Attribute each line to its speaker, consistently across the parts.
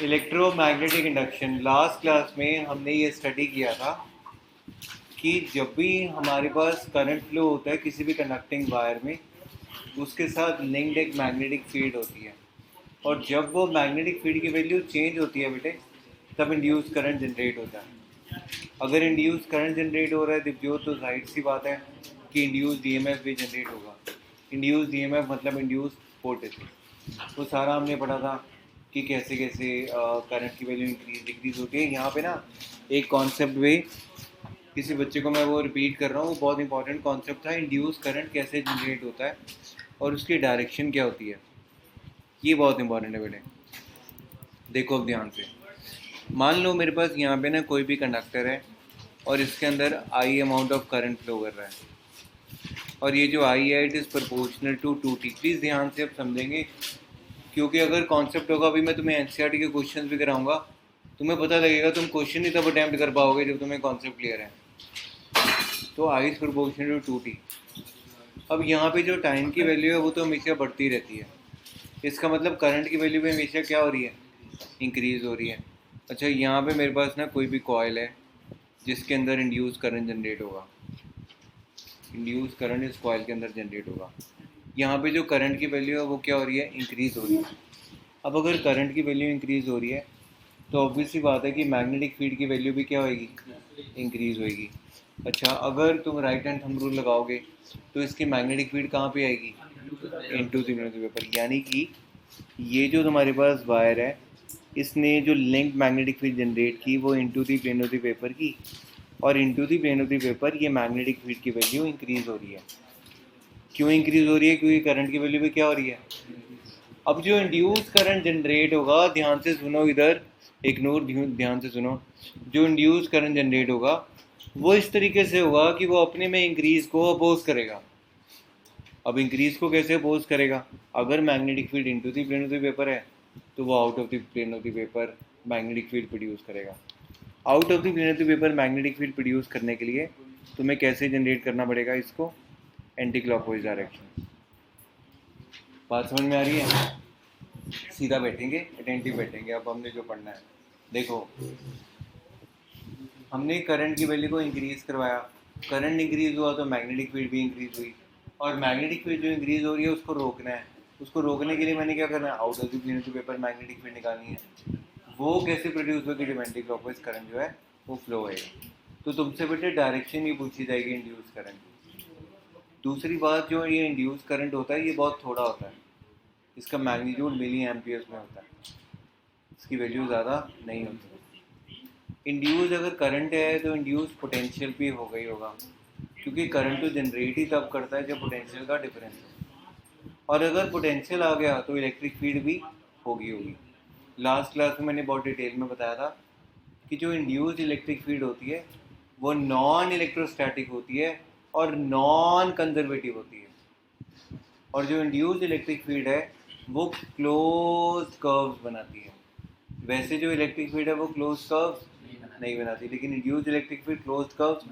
Speaker 1: Electromagnetic induction, last class में हमने ये स्टडी किया था कि जब भी हमारे पास करंट फ्लो होता है किसी भी कंडक्टिंग वायर में, उसके साथ लिंक्ड एक मैग्नेटिक फील्ड होती है, और जब वो मैग्नेटिक फील्ड की वैल्यू चेंज होती है बेटे, तब इंड्यूस करंट जनरेट होता है। अगर इंड्यूस करंट जनरेट हो रहा है दिव्योत, तो जाहिर सी बात है कि इंड्यूस डीएमएफ भी जनरेट होगा। इंड्यूस डीएमएफ मतलब इंड्यूस वोल्टेज। वो सारा हमने पढ़ा था कि कैसे कैसे करंट की वैल्यू इंक्रीज डिक्रीज होती है। यहाँ पे ना एक कॉन्सेप्ट वे किसी बच्चे को मैं वो रिपीट कर रहा हूँ, वो बहुत इंपॉर्टेंट कॉन्सेप्ट था। इंड्यूस करंट कैसे जनरेट होता है और उसकी डायरेक्शन क्या होती है, ये बहुत इंपॉर्टेंट है बेटे। देखो अब ध्यान से, मान लो मेरे पास यहाँ पे ना कोई भी कंडक्टर है और इसके अंदर I amount of current flow कर रहा है, और ये जो आई है it is proportional to 2t। Please ध्यान से अब समझेंगे, क्योंकि अगर कॉन्सेप्ट होगा, अभी मैं तुम्हें एनसीईआरटी के क्वेश्चंस भी कराऊंगा, तुम्हें पता लगेगा, तुम क्वेश्चन ही तब अटैम्प्ट कर पाओगे जब तुम्हें कॉन्सेप्ट क्लियर है। तो I is proportional to 2t। अब यहाँ पे जो टाइम की वैल्यू है वो तो हमेशा बढ़ती रहती है, इसका मतलब करंट की वैल्यू भी हमेशा क्या हो रही है, इंक्रीज़ हो रही है। अच्छा, यहाँ पे मेरे पास ना कोई भी कॉयल है जिसके अंदर इंड्यूस करंट जनरेट होगा, इंड्यूस करंट इस कॉयल के अंदर जनरेट होगा। यहाँ पे जो करंट की वैल्यू है वो क्या हो रही है, इंक्रीज़ हो रही है। अब अगर करंट की वैल्यू इंक्रीज़ हो रही है तो ऑब्वियसली बात है कि मैग्नेटिक फील्ड की वैल्यू भी क्या होएगी, इंक्रीज़ होएगी। अच्छा, अगर तुम राइट हैंड थंब रूल लगाओगे तो इसकी मैग्नेटिक फील्ड कहाँ पे आएगी, इनटू द पेपर। यानी कि ये जो तुम्हारे पास वायर है, इसने जो लिंक मैग्नेटिक फील्ड जनरेट की वो into the plane of the paper की, और into the plane of the paper ये मैग्नेटिक फील्ड की वैल्यू इंक्रीज़ हो रही है। क्यों इंक्रीज़ हो रही है, क्योंकि करंट की वैल्यू भी क्या हो रही है। अब जो इंड्यूस करंट जनरेट होगा, ध्यान से सुनो इधर, इग्नोर, ध्यान से सुनो, जो इंड्यूस करंट जनरेट होगा वो इस तरीके से होगा कि वो अपने में इंक्रीज को अपोज करेगा। अब इंक्रीज को कैसे अपोज करेगा, अगर magnetic field into the plane of the paper है तो वो out of the plane of the paper magnetic field produce करेगा। Out of the plane of the paper magnetic field produce करने के लिए तुम्हें कैसे जनरेट करना पड़ेगा इसको, एंटी क्लॉकवाइज डायरेक्शन। बात समझ में आ रही है, सीधा बैठेंगे, अटेंटिव बैठेंगे। अब हमने जो पढ़ना है, देखो, हमने करंट की वैल्यू को इंक्रीज़ करवाया, करंट इंक्रीज़ हुआ तो मैग्नेटिक फील्ड भी इंक्रीज़ हुई, और मैग्नेटिक फील्ड जो इंक्रीज़ हो रही है उसको रोकना है। उसको रोकने के लिए मैंने क्या करना है, out of the plane of the paper magnetic field निकालनी है। वो कैसे प्रोड्यूस होगी, जब एंटी क्लॉकवाइज करंट जो है वो फ्लो होएगा। तो तुमसे बेटे डायरेक्शन ही पूछी जाएगी इंड्यूस करंट। दूसरी बात, जो ये इंड्यूस करंट होता है ये बहुत थोड़ा होता है, इसका मैग्नीट्यूड मिली एम्पियर्स में होता है, इसकी वैल्यू ज़्यादा नहीं होती। इंड्यूस अगर करंट है तो इंड्यूस पोटेंशियल भी होगा ही होगा, क्योंकि करंट तो जनरेट ही तब करता है जब पोटेंशियल का डिफरेंस हो, और अगर पोटेंशियल आ गया तो इलेक्ट्रिक फील्ड भी होगी। लास्ट क्लास में मैंने बहुत डिटेल में बताया था कि जो इंड्यूस इलेक्ट्रिक फील्ड होती है वो नॉन इलेक्ट्रोस्टैटिक होती है और नॉन कंजर्वेटिव होती है, और जो इंड्यूस इलेक्ट्रिक फील्ड है वो क्लोज कर्व्स बनाती है। वैसे जो इलेक्ट्रिक फील्ड है वो क्लोज कर्व्स नहीं बनाती, लेकिन induced electric field closed curves.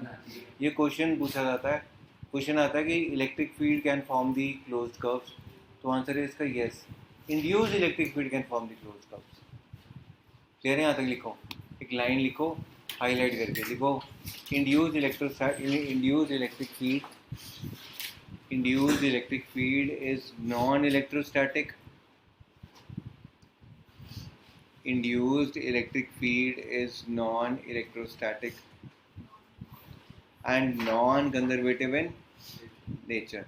Speaker 1: ये क्वेश्चन पूछा जाता है, क्वेश्चन आता है कि electric field can form the closed curves, तो आंसर है इसका yes, induced electric field can form the closed curves. Clear है, यहाँ तक लिखो, एक लाइन लिखो, हाईलाइट करके लिखो, induced electric field is non electrostatic, induced electric field is non-electrostatic and non-conservative in nature.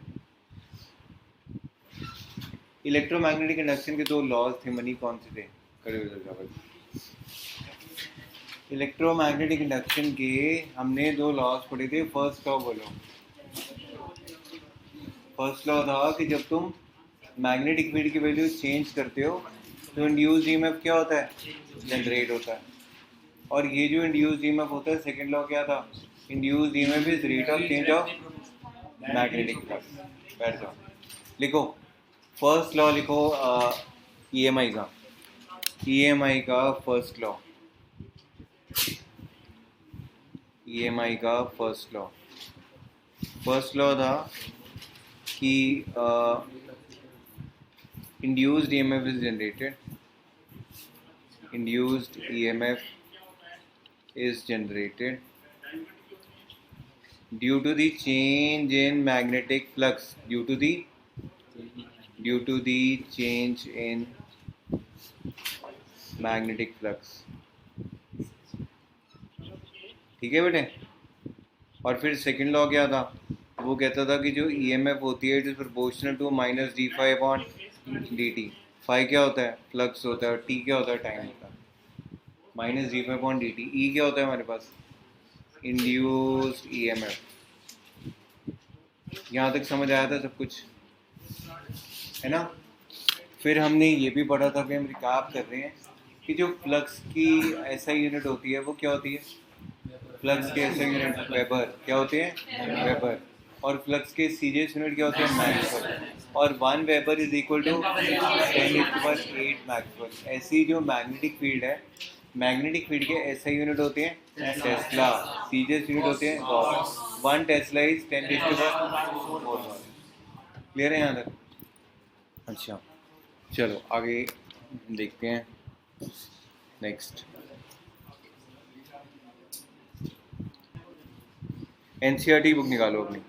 Speaker 1: Electromagnetic induction के दो लॉज थे, मनी कौन से थे, खड़े हो जाओ। इलेक्ट्रोमैग्नेटिक इंडक्शन के हमने दो लॉज पढ़े थे। फर्स्ट लॉ बोलो, फर्स्ट लॉ था कि जब तुम मैग्नेटिक फील्ड की वैल्यू चेंज करते हो तो इंड्यूस्ड ईएमएफ क्या होता है, जनरेट होता है। और ये जो इंड्यूस्ड ईएमएफ होता है, सेकंड लॉ क्या था, induced EMF is rate of change of magnetic flux. बैठ जाओ, लिखो फर्स्ट लॉ, लिखो ईएमआई का फर्स्ट लॉ, ईएमआई का फर्स्ट लॉ था कि induced EMF is generated induced EMF is generated due to the change in magnetic flux, due to the change in magnetic flux. ठीक है बेटे। और फिर सेकंड लॉ क्या था, वो कहता था कि जो EMF होती है it is proportional to minus D phi upon D t. Phi क्या होता है, फ्लक्स होता है, और टी क्या होता है, टाइम होता है। Minus D phi upon D T, E क्या होता है हमारे पास, इंड्यूस्ड EMF। यहाँ तक समझ आया था सब कुछ, है ना। फिर हमने ये भी पढ़ा था, कि हम रिकैप कर रहे हैं कि जो फ्लक्स की ऐसा यूनिट होती है वो क्या होती है, फ्लक्स के ऐसा यूनिट वेबर क्या होते हैं, वेबर। और फ्लक्स के सीरियस यूनिट क्या होते हैं, मैक्सवेल। और 1 weber is equal to 10⁸ Maxwell. ऐसी जो मैग्नेटिक फील्ड है, मैग्नेटिक फील्ड के ऐसा यूनिट होते हैं टेस्ला, सीरियस यूनिट होते हैं गॉस। 1 Tesla is 10⁴। क्लियर है यहाँ तक। अच्छा चलो आगे देखते हैं। नेक्स्ट एनसीईआरटी बुक निकालो अपनी।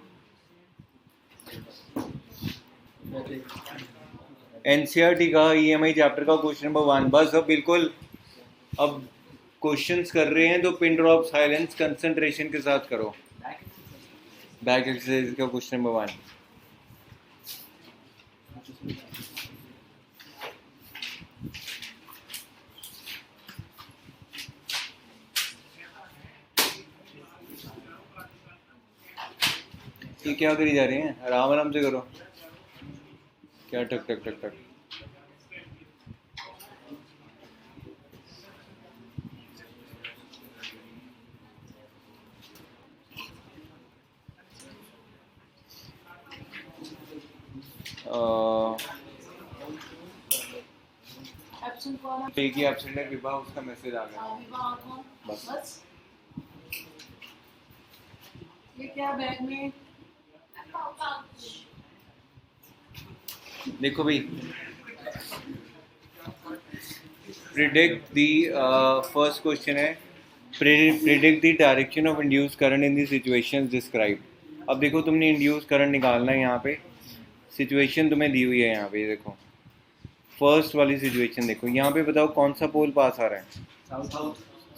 Speaker 1: एनसीईआरटी का ईएमआई चैप्टर का क्वेश्चन नंबर 1। बस अब बिल्कुल, अब क्वेश्चंस कर रहे हैं तो पिन ड्रॉप साइलेंस कंसंट्रेशन के साथ करो। बैक एक्सरसाइज का क्वेश्चन नंबर 1। ये क्या करी जा रहे हैं, आराम आराम से करो। क्या टक टक टक टक। एक ही एब्सेंट है विभा, उसका मैसेज आ गया बस।
Speaker 2: ये क्या बैग में,
Speaker 1: देखो भाई, प्रिडिक्ट दी फर्स्ट क्वेश्चन है, predict the direction of induce current in the situations describe. अब देखो तुमने इंड्यूस करंट निकालना है, यहाँ पे सिचुएशन तुम्हें दी हुई है। यहाँ पे देखो फर्स्ट वाली सिचुएशन देखो, यहाँ पे बताओ कौन सा पोल पास आ रहा है,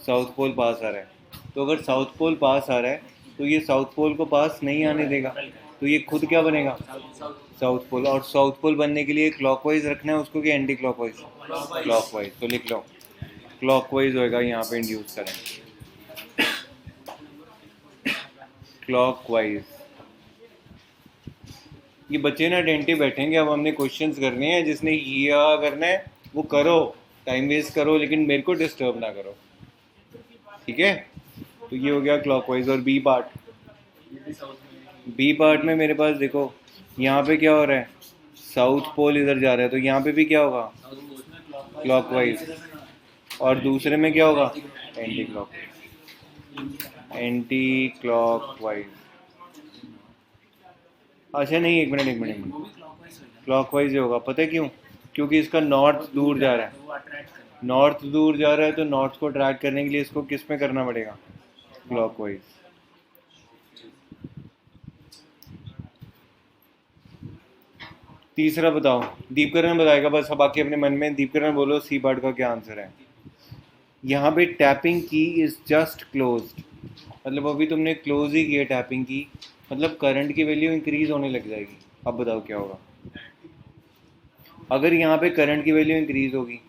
Speaker 1: साउथ पोल पास आ रहा है। तो अगर साउथ पोल पास आ रहा है तो ये साउथ पोल को पास नहीं आने देगा, तो ये खुद क्या बनेगा, साउथ पोल। और साउथ पोल बनने के लिए क्लॉकवाइज रखना है उसको कि एंटी क्लॉकवाइज, क्लॉकवाइज। तो लिख लो क्लॉकवाइज होएगा यहाँ पे इंड्यूस करें, क्लॉकवाइज। ये बच्चे ना अटेंटिव बैठेंगे। अब हमने क्वेश्चंस करने हैं, जिसने ये करना है वो करो, टाइम वेस्ट करो, लेकिन मेरे को डिस्टर्ब ना करो, ठीक है। तो ये हो गया क्लॉकवाइज। और बी पार्ट में मेरे पास देखो यहाँ पे क्या हो रहा है, साउथ पोल इधर जा रहा है, तो यहाँ पे भी क्या होगा, क्लॉकवाइज। और दूसरे में क्या होगा, एंटी क्लॉकवाइज, एंटी क्लॉकवाइज। अच्छा नहीं, एक मिनट, क्लॉकवाइज ही होगा। पता है क्यों, क्योंकि इसका नॉर्थ दूर जा रहा है, नॉर्थ दूर जा रहा है, तो नॉर्थ को ट्रैक करने के लिए इसको किस में करना पड़ेगा, क्लॉकवाइज। तीसरा बताओ, दीपकरण बताएगा बस। अब बाकी अपने मन में दीपकरण बोलो सी पार्ट का क्या आंसर है। यहाँ पे टैपिंग की इज जस्ट क्लोज्ड, मतलब अभी तुमने क्लोज ही किया टैपिंग की, मतलब करंट की वैल्यू इंक्रीज होने लग जाएगी। अब बताओ क्या होगा। अगर यहाँ पे करंट की वैल्यू इंक्रीज होगी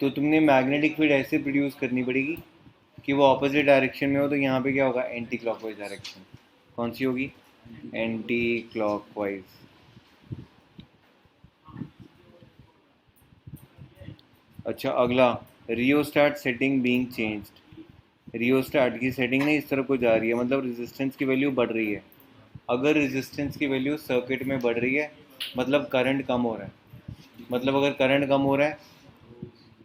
Speaker 1: तो तुमने मैग्नेटिक फील्ड ऐसे प्रोड्यूस करनी पड़ेगी कि वो ऑपोजिट डायरेक्शन में हो। तो यहाँ पे क्या होगा, एंटी क्लॉकवाइज डायरेक्शन। कौन सी होगी, एंटी क्लॉकवाइज। अच्छा अगला, rheostat setting being changed. Rheostat की सेटिंग नहीं इस तरफ को जा रही है, मतलब रेजिस्टेंस की वैल्यू बढ़ रही है। अगर रेजिस्टेंस की वैल्यू सर्किट में बढ़ रही है मतलब करंट कम हो रहा है। मतलब अगर करंट कम हो रहा है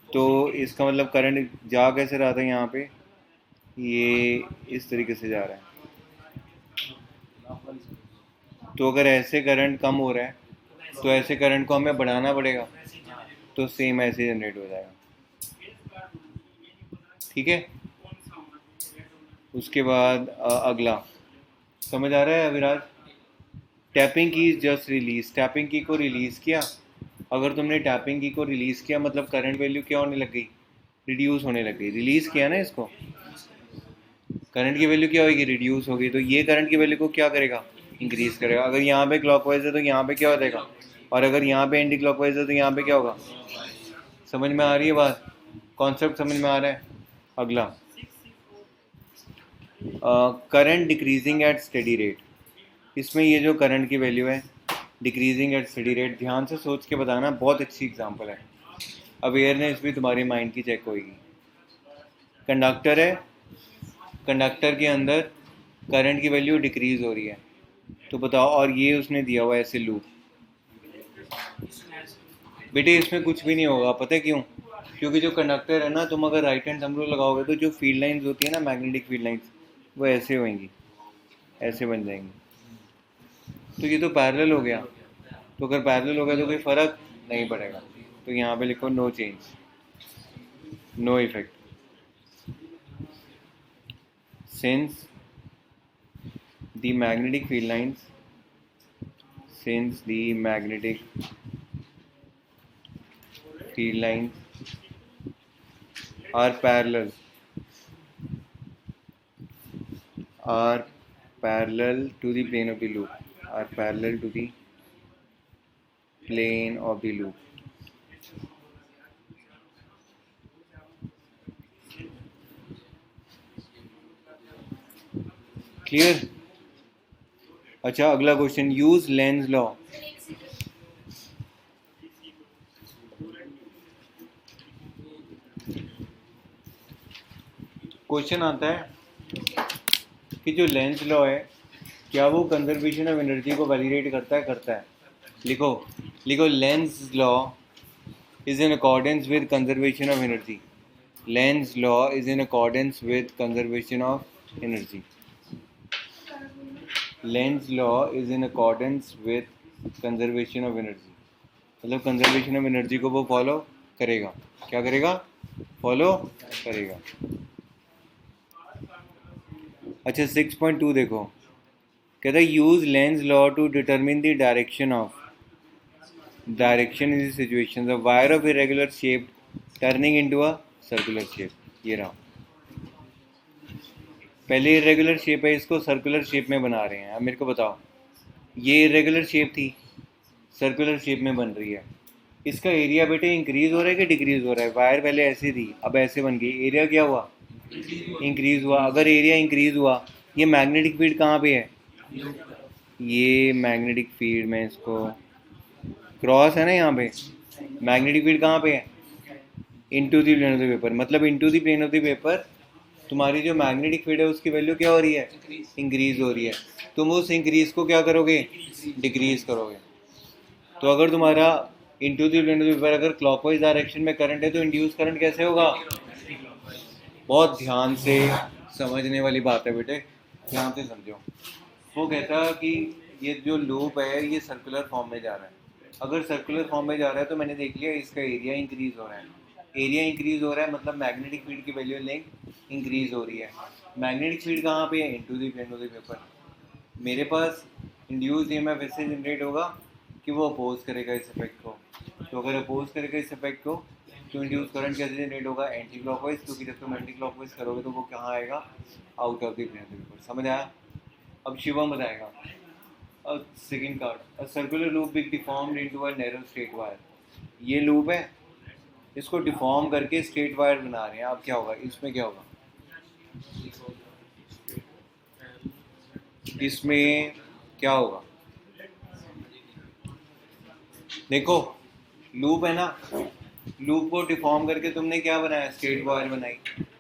Speaker 1: तो इसका मतलब करंट जा कैसे रहा था, यहाँ पे ये इस तरीके से जा रहा है। तो अगर ऐसे करंट कम हो रहा है तो ऐसे करंट को हमें बढ़ाना पड़ेगा, तो सेम ऐसे जनरेट हो जाएगा। ठीक है। उसके बाद अगला समझ आ रहा है अविराज? टैपिंग की जस्ट रिलीज, टैपिंग की को रिलीज़ किया। अगर तुमने टैपिंग की को रिलीज़ किया मतलब करंट वैल्यू क्या होने लग गई? रिड्यूस होने लग गई। रिलीज़ किया ना इसको, करंट की वैल्यू क्या होगी? रिड्यूस होगी। तो ये करंट की वैल्यू को क्या करेगा? इंक्रीज करेगा। अगर यहाँ पे क्लॉकवाइज है तो यहाँ पे क्या हो जाएगा, और अगर यहाँ पे एंटी क्लॉकवाइज है तो यहाँ पे क्या होगा? समझ में आ रही है बात? कॉन्सेप्ट समझ में आ रहा है? अगला current decreasing eight steady rate. इसमें ये जो करंट की वैल्यू है डिक्रीजिंग एट स्टेडी रेट, ध्यान से सोच के बताना, बहुत अच्छी एग्जांपल है। अवेयरनेस भी तुम्हारी माइंड की चेक होगी। कंडक्टर है, कंडक्टर के अंदर करंट की वैल्यू डिक्रीज हो रही है, तो बताओ, और ये उसने दिया हुआ है ऐसे लूप। बेटे इसमें कुछ भी नहीं होगा, पता है क्यों? क्योंकि जो कंडक्टर है ना, तुम अगर राइट हैंड थंब रूल लगाओगे तो जो फील्ड लाइंस होती है ना, मैग्नेटिक फील्ड लाइंस, वो ऐसे होंगी, ऐसे बन जाएंगी। तो ये तो पैरेलल हो गया, तो अगर पैरेलल हो गया तो कोई फ़र्क नहीं पड़ेगा। तो यहाँ पे लिखो no change, no effect, since the magnetic field lines, since the magnetic field lines are parallel, are parallel to the plane of the loop, are parallel to the plane of the loop. Clear? अच्छा अगला question, use Lenz law. Question आता है कि जो Lenz law है क्या वो conservation of energy को वैलिडेट करता है? करता है। लिखो, लिखो, Lenz law is in accordance with conservation of energy. Lenz's law is in accordance with conservation of energy. Lenz's law is in accordance with conservation of energy. मतलब conservation of energy को वो follow करेगा। क्या करेगा? Follow करेगा। अच्छा 6.2 देखो, कहता है use Lenz law to determine the direction of, direction in the situation, the wire of irregular shape turning into a circular shape. ये रहा, पहले इरेगुलर शेप है, इसको सर्कुलर शेप में बना रहे हैं। अब मेरे को बताओ, ये इरेगुलर शेप थी, सर्कुलर शेप में बन रही है, इसका एरिया बेटे इंक्रीज हो रहा है कि डिक्रीज हो रहा है? वायर पहले ऐसी थी, अब ऐसे बन गई, एरिया क्या हुआ? इंक्रीज हुआ। अगर एरिया इंक्रीज हुआ, ये मैग्नेटिक फील्ड कहाँ पे है? ये मैग्नेटिक फील्ड में इसको क्रॉस है ना यहाँ पे, मैग्नेटिक फील्ड कहाँ पे है? Into the plane of the paper. मतलब into the plane of the paper तुम्हारी जो मैग्नेटिक फील्ड है उसकी वैल्यू क्या हो रही है? इंक्रीज हो रही है। तुम उस इंक्रीज को क्या करोगे? डिक्रीज करोगे। तो अगर तुम्हारा into the plane of the paper अगर क्लॉकवाइज डायरेक्शन में करंट है तो इंड्यूस करंट कैसे होगा? बहुत ध्यान से समझने वाली बात है बेटे, ध्यान से समझो। वो कहता है कि ये जो लूप है ये सर्कुलर फॉर्म में जा रहा है। अगर सर्कुलर फॉर्म में जा रहा है तो मैंने देख लिया इसका एरिया इंक्रीज हो रहा है। एरिया इंक्रीज हो रहा है मतलब मैग्नेटिक फील्ड की वैल्यू लेंथ इंक्रीज हो रही है। मैग्नेटिक फील्ड कहाँ पे है? Into the plane of the paper. मेरे पास इंड्यूस ईएमएफ ऐसे जनरेट होगा कि वो अपोज करेगा इस इफेक्ट को। तो अगर अपोज करेगा इस इफेक्ट को तो इंड्यूस करंट कैसे जनरेट होगा? एंटी क्लॉकवाइज, क्योंकि जब तुम एंटी क्लॉकवाइज करोगे तो वो कहाँ आएगा? Out of the plane of the paper. समझ आया? अब शिवम बताएगा। Second card, a circular loop big deformed into a narrow straight wire. ये लूप है, इसको डिफॉर्म करके स्ट्रेट वायर बना रहे हैं। अब क्या होगा इसमें? क्या होगा इसमें? क्या होगा? देखो लूप है ना, लूप को डिफॉर्म करके तुमने क्या बनाया? स्ट्रेट वायर बनाई।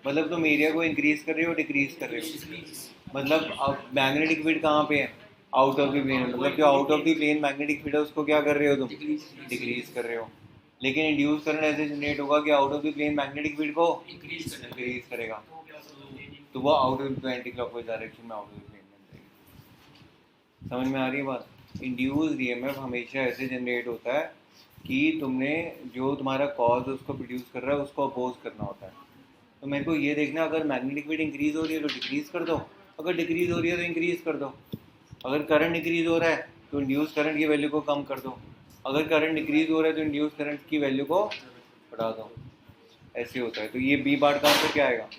Speaker 1: मतलब तुम एरिया को इंक्रीज कर रहे हो, डिक्रीज कर रहे हो। मतलब अब मैग्नेटिक फील्ड कहाँ पे है? Out of the plane. मतलब जो out of the plane magnetic field है उसको क्या कर रहे हो तुम? डिक्रीज कर रहे हो। लेकिन इंड्यूस करंट ऐसे जनरेट होगा कि out of the plane magnetic field को इंक्रीज करेगा, तो वो out of anti clockwise direction में आउट ऑफ द प्लेन बन जाएगी। समझ में आ रही है बात? इंड्यूस्ड ईएमएफ हमेशा ऐसे जनरेट होता है कि तुमने जो तुम्हारा कॉज उसको प्रोड्यूस कर रहा है उसको अपोज करना होता है। तो मेरे को ये देखना, अगर मैग्नेटिक फील्ड इंक्रीज हो रही है तो डिक्रीज कर दो, अगर डिक्रीज हो रही है तो इंक्रीज कर दो, अगर करंट इंक्रीज हो रहा है तो इंड्यूस करंट की वैल्यू को कम कर दो, अगर करंट डिक्रीज हो रहा है तो इंड्यूस करंट की वैल्यू को बढ़ा दो। ऐसे होता है। तो ये बी पार्ट का आंसर क्या आएगा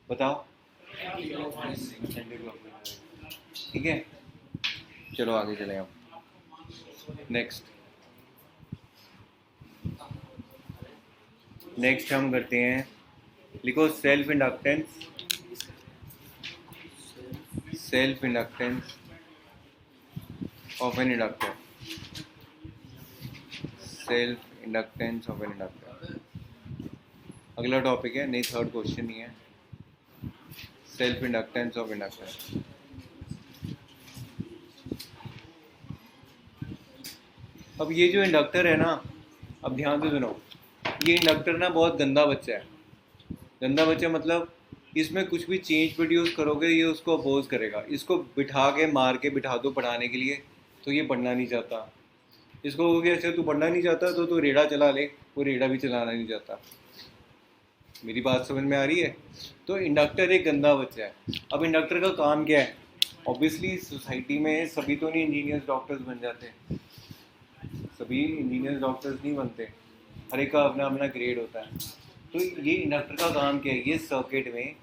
Speaker 1: बताओ? ठीक है, चलो आगे चले हम। नेक्स्ट हम करते हैं, लिखो self inductance of an inductor. Self inductance of an inductor अगला टॉपिक है, नहीं थर्ड क्वेश्चन ही है। Self inductance of inductor. अब ये जो इंडक्टर है ना, अब ध्यान से सुनो, ये इंडक्टर ना बहुत गंदा बच्चा है। गंदा बच्चा मतलब इसमें कुछ भी चेंज प्रोड्यूस करोगे ये उसको अपोज करेगा। इसको बिठा के मार के बिठा दो पढ़ाने के लिए तो ये पढ़ना नहीं चाहता। इसको हो गया अच्छा तू पढ़ना नहीं चाहता तो तू रेड़ा चला ले, वो रेड़ा भी चलाना नहीं चाहता। मेरी बात समझ में आ रही है? तो इंडक्टर एक गंदा बच्चा है। अब इंडक्टर का काम क्या है? ऑब्वियसली सोसाइटी में सभी तो नहीं इंजीनियर्स डॉक्टर्स बन जाते, सभी इंजीनियर्स डॉक्टर्स नहीं बनते, हर एक का अपना अपना ग्रेड होता है। तो ये इंडक्टर का काम क्या है? ये सर्किट में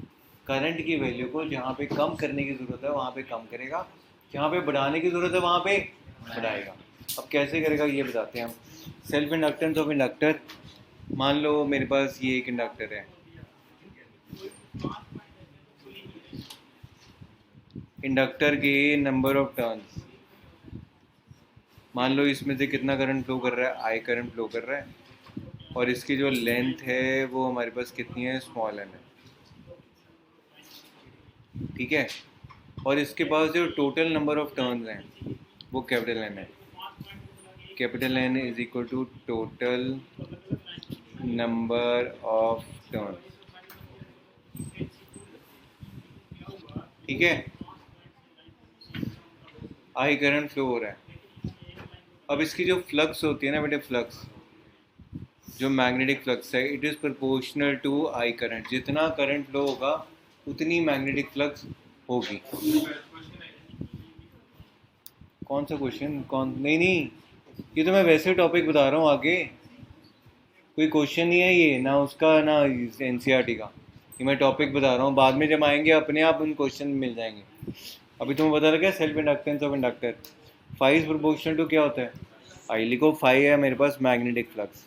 Speaker 1: करंट की वैल्यू को जहाँ पे कम करने की ज़रूरत है वहाँ पे कम करेगा, जहाँ पे बढ़ाने की ज़रूरत है वहाँ पे बढ़ाएगा। अब कैसे करेगा ये बताते हैं हम। सेल्फ इंडक्टेंस ऑफ इंडक्टर, मान लो मेरे पास ये एक इंडक्टर है, इंडक्टर के नंबर ऑफ टर्न्स, मान लो इसमें से कितना करंट फ्लो कर रहा है? आई करंट फ्लो कर रहा है, और इसकी जो लेंथ है वो हमारे पास कितनी है? स्मॉल एन है, ठीक है। और इसके पास जो टोटल नंबर ऑफ टर्न्स हैं वो कैपिटल एन है। Capital N is equal to total number of turns, ठीक है। आई करंट फ्लो हो रहा है। अब इसकी जो फ्लक्स होती है ना बेटे, फ्लक्स जो मैग्नेटिक फ्लक्स है, it is proportional to I current. जितना करंट फ्लो होगा उतनी मैग्नेटिक फ्लक्स होगी। कौन सा क्वेश्चन? कौन? नहीं, ये तो मैं वैसे टॉपिक बता रहा हूँ, आगे कोई क्वेश्चन नहीं है ये, ना उसका ना एनसीईआरटी का। ये मैं टॉपिक बता रहा हूँ, बाद में जब आएंगे अपने आप उन क्वेश्चन मिल जाएंगे। अभी तुम्हें पता लगा self inductance of inductor, phi is proportional to क्या होता है? आई लिखो, फाई है मेरे पास मैग्नेटिक फ्लक्स,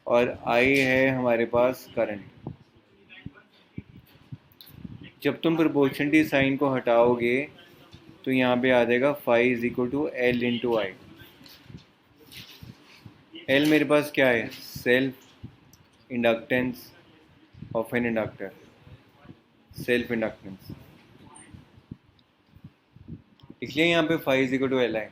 Speaker 1: और आई है हमारे पास करंट। जब तुम प्रोपोर्शनलिटी साइन को हटाओगे तो यहाँ पे आ जाएगा phi is equal to L into I. L मेरे पास क्या है? Self inductance of an inductor, self inductance. इसलिए यहाँ पे phi is equal to L I.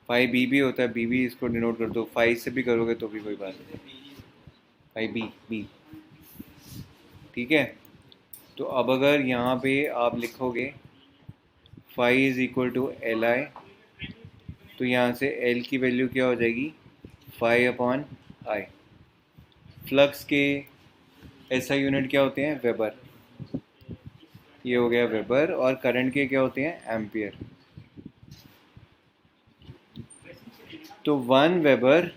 Speaker 1: Phi B भी होता है, बी भी इसको डिनोट कर दो, फाई से भी करोगे तो भी कोई बात नहीं, फाई बी, ठीक है। तो अब अगर यहाँ पे आप लिखोगे phi is equal to L I, तो यहाँ से एल की वैल्यू क्या हो जाएगी? Phi upon I. फ्लक्स के ऐसा यूनिट क्या होते हैं? वेबर, ये हो गया वेबर। और करंट के क्या होते हैं? एम्पियर। तो 1 weber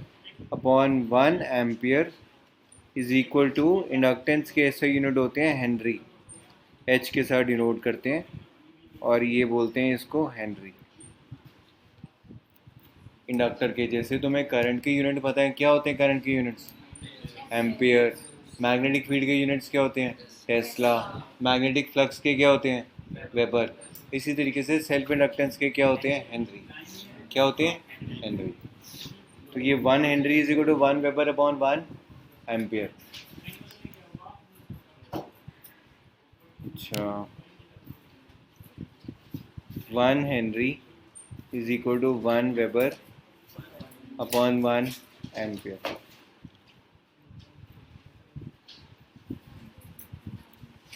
Speaker 1: upon 1 ampere is equal to, inductance के ऐसे यूनिट होते हैं हेनरी, एच के साथ डिनोट करते हैं, और ये बोलते हैं इसको हेनरी। इंडक्टर के जैसे तुम्हें करंट के यूनिट पता है, क्या होते हैं करंट के यूनिट्स? एम्पियर। मैग्नेटिक फील्ड के यूनिट्स क्या होते हैं? टेस्ला। मैग्नेटिक फ्लक्स के क्या होते हैं? वेबर। इसी तरीके से सेल्फ इंडक्टेंस के क्या होते हैं? हेनरी। क्या होते हैं? हेनरी। तो ये 1 henry is equal to 1 weber upon 1 ampere. अच्छा, 1 henry is equal to 1 weber upon 1 ampere,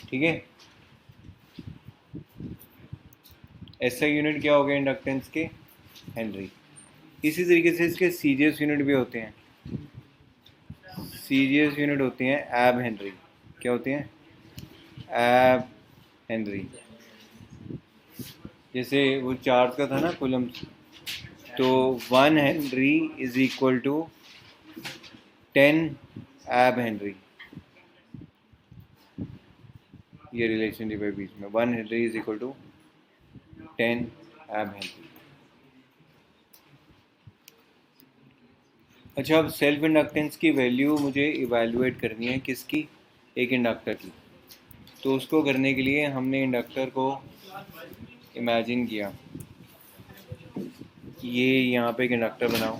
Speaker 1: ठीक है। ऐसा यूनिट क्या हो गया इंडक्टेंस के? हेनरी। इसी तरीके से इसके सीजीएस यूनिट भी होते हैं। सीजीएस यूनिट होते हैं एब हेनरी। क्या होते हैं? Ab Henry. जैसे वो चार्ज का था ना कूलम, तो 1 हेनरी इज इक्वल टू 10 एब हेनरी। ये रिलेशनशिप है बीच में, 1 हेनरी इज इक्वल टू 10 एब हेनरी। अच्छा, अब सेल्फ इंडक्टेंस की वैल्यू मुझे इवैल्यूएट करनी है, किसकी? एक इंडक्टर की। तो उसको करने के लिए हमने इंडक्टर को इमेजिन किया, ये यहाँ पे एक इंडक्टर बनाओ,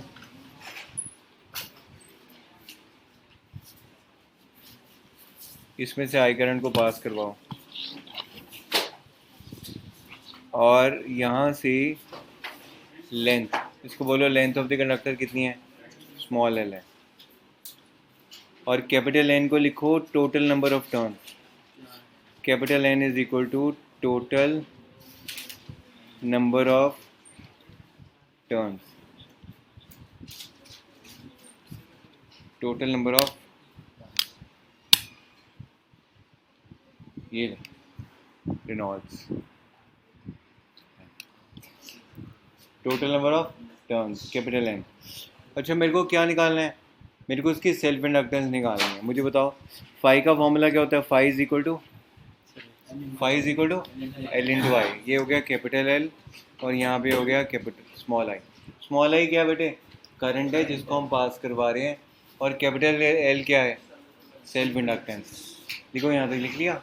Speaker 1: इसमें से आई करंट को पास करवाओ, और यहाँ से लेंथ, इसको बोलो लेंथ ऑफ द कंडक्टर कितनी है? स्मॉल एल है। और कैपिटल एन को लिखो total number of turn. Capital N is equal to total number of turns. Total number of, ये Reynolds, total number of turns, capital N. अच्छा, मेरे को क्या निकालना है? मेरे को इसकी सेल्फ इंडक्टेंस निकालनी है। मुझे बताओ, फाई का फॉर्मूला क्या होता है? Phi is equal to L into I. ये हो गया कैपिटल एल, और यहाँ पे हो गया capital small I. Small I क्या बेटे? करंट है जिसको हम पास करवा रहे हैं, और कैपिटल एल क्या है? Self inductance. देखो यहाँ तक लिख लिया,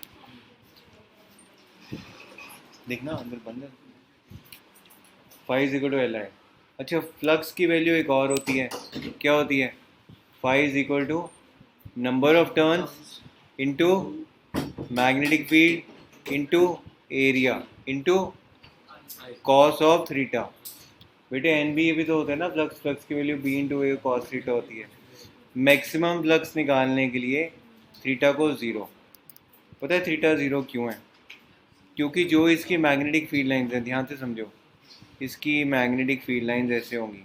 Speaker 1: देखना अंदर बंद है। Phi is equal to L I. अच्छा, फ्लक्स की वैल्यू एक और होती है, क्या होती है? Phi is equal to number of turns into magnetic field into area into cos of theta. बेटे एन बी ए भी तो होता है ना फ्लक्स, फ्लक्स की value B into A cos theta होती है। मैक्सिमम फ्लक्स निकालने के लिए थीटा को ज़ीरो। पता है थीटा ज़ीरो क्यों है? क्योंकि जो इसकी मैग्नेटिक फील्ड लाइंस हैं, ध्यान से समझो, इसकी मैग्नेटिक फील्ड लाइंस ऐसे होंगी,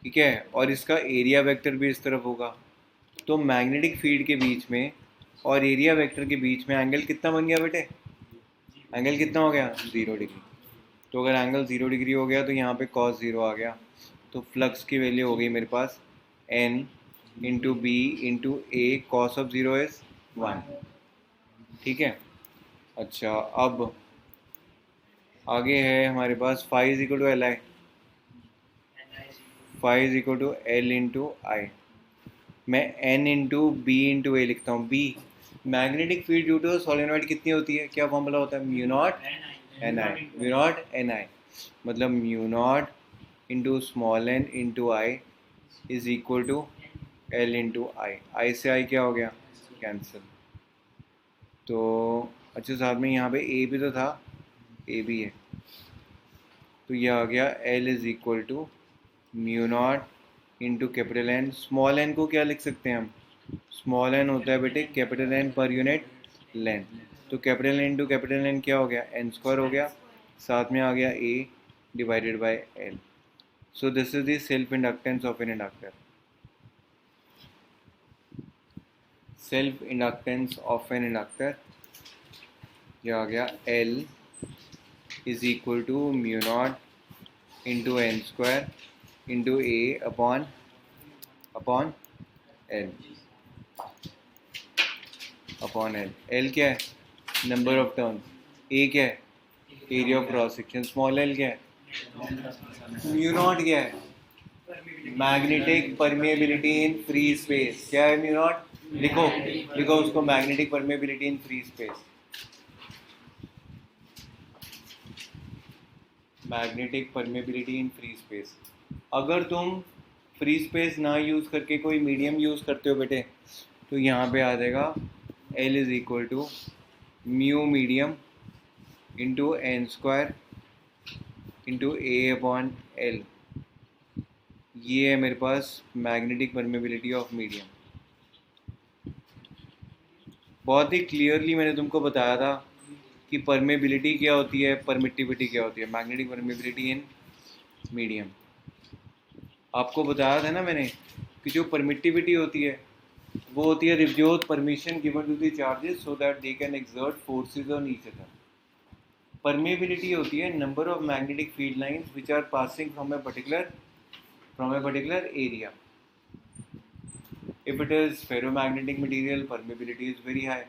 Speaker 1: ठीक है, और इसका एरिया वेक्टर भी इस तरफ होगा। तो मैग्नेटिक फील्ड के बीच में और एरिया वेक्टर के बीच में एंगल कितना बन गया बेटे? एंगल कितना हो गया? 0 डिग्री। तो अगर एंगल 0 डिग्री हो गया तो यहाँ पे cos 0 आ गया। तो फ्लक्स की वैल्यू हो गई मेरे पास n into B into A cos of 0 is 1। ठीक है। अच्छा, अब आगे है हमारे पास phi is equal to L I. Phi is equal to L into I. मैं n into B into A लिखता हूँ। B magnetic field due to solenoid कितनी होती है? क्या फॉर्मूला होता है? Mu naught N I. Mu naught N I मतलब mu naught into small N into I is equal to L into I. I से आई क्या हो गया? कैंसिल। तो अच्छा, साथ में यहाँ पे ए भी तो था, ए भी है, तो ये आ गया L is equal to mu naught into capital N. Small N को क्या लिख सकते हैं हम? स्मॉल एन होता है बेटे capital N per unit length. तो capital N into capital N क्या हो गया? एन स्क्वायर हो गया, साथ में आ गया A divided by L. So this is the self inductance of an inductor. Self inductance of an inductor ये आ गया L is equal to mu naught into N square into A upon L upon L. L क्या है? Number of turn. A क्या है? Area of cross section. Small L क्या है? Mu naught क्या है? Magnetic permeability in free space. क्या है म्यू नॉट? लिखो लिखो उसको, magnetic permeability in free space. Magnetic permeability in free space. अगर तुम फ्री स्पेस ना यूज़ करके कोई मीडियम यूज़ करते हो बेटे, तो यहाँ पे आ जाएगा L is equal to mu medium into N square into A upon L. ये है मेरे पास मैग्नेटिक परमेबिलिटी ऑफ मीडियम। बहुत ही क्लियरली मैंने तुमको बताया था कि परमेबिलिटी क्या होती है, परमिटिविटी क्या होती है, मैग्नेटिक परमेबिलिटी इन मीडियम। आपको बताया था ना मैंने कि जो परमिटिविटी होती है वो होती है रिव्योत permission given to the charges so that they can exert forces on each other. Permeability होती है number of magnetic field lines which are passing from a particular area. If it is ferromagnetic material, permeability is very high.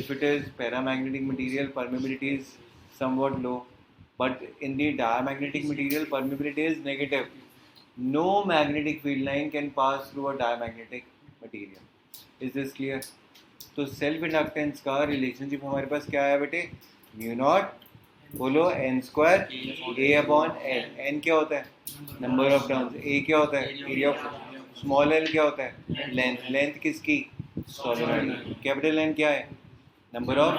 Speaker 1: If it is paramagnetic material, permeability is somewhat low. But in the diamagnetic material, permeability is negative. No magnetic field line can pass through a diamagnetic material. Is this clear? तो self inductance का relationship हमारे पास क्या है बेटे? Mu naught बोलो n square a upon l। n क्या होता है? Number of turns. a क्या होता है? Area of. स्मॉल l क्या होता है? लेंथ। लेंथ किसकी? सॉलिनॉइड। कैपिटल N क्या है? Number of.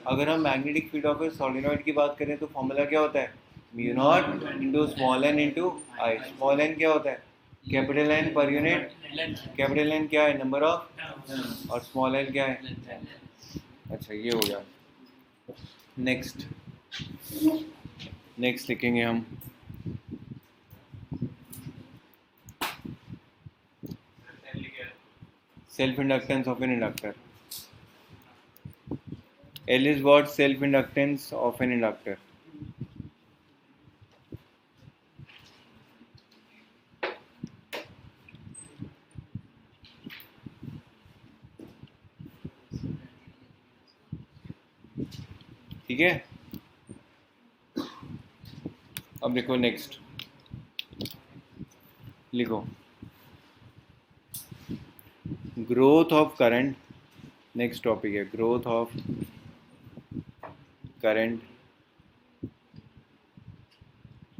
Speaker 1: अगर हम magnetic field of a solenoid की बात करें तो फॉर्मूला क्या होता है? Mu naught into small n into I. Small n क्या होता है? Capital N per unit. Capital N क्या है? Number of. और स्मॉल l क्या है? अच्छा ये हो गया। नेक्स्ट लिखेंगे हम self inductance of an inductor. L is what? Self inductance of an inductor. ठीक है, अब देखो नेक्स्ट लिखो growth of current. Next topic है growth of current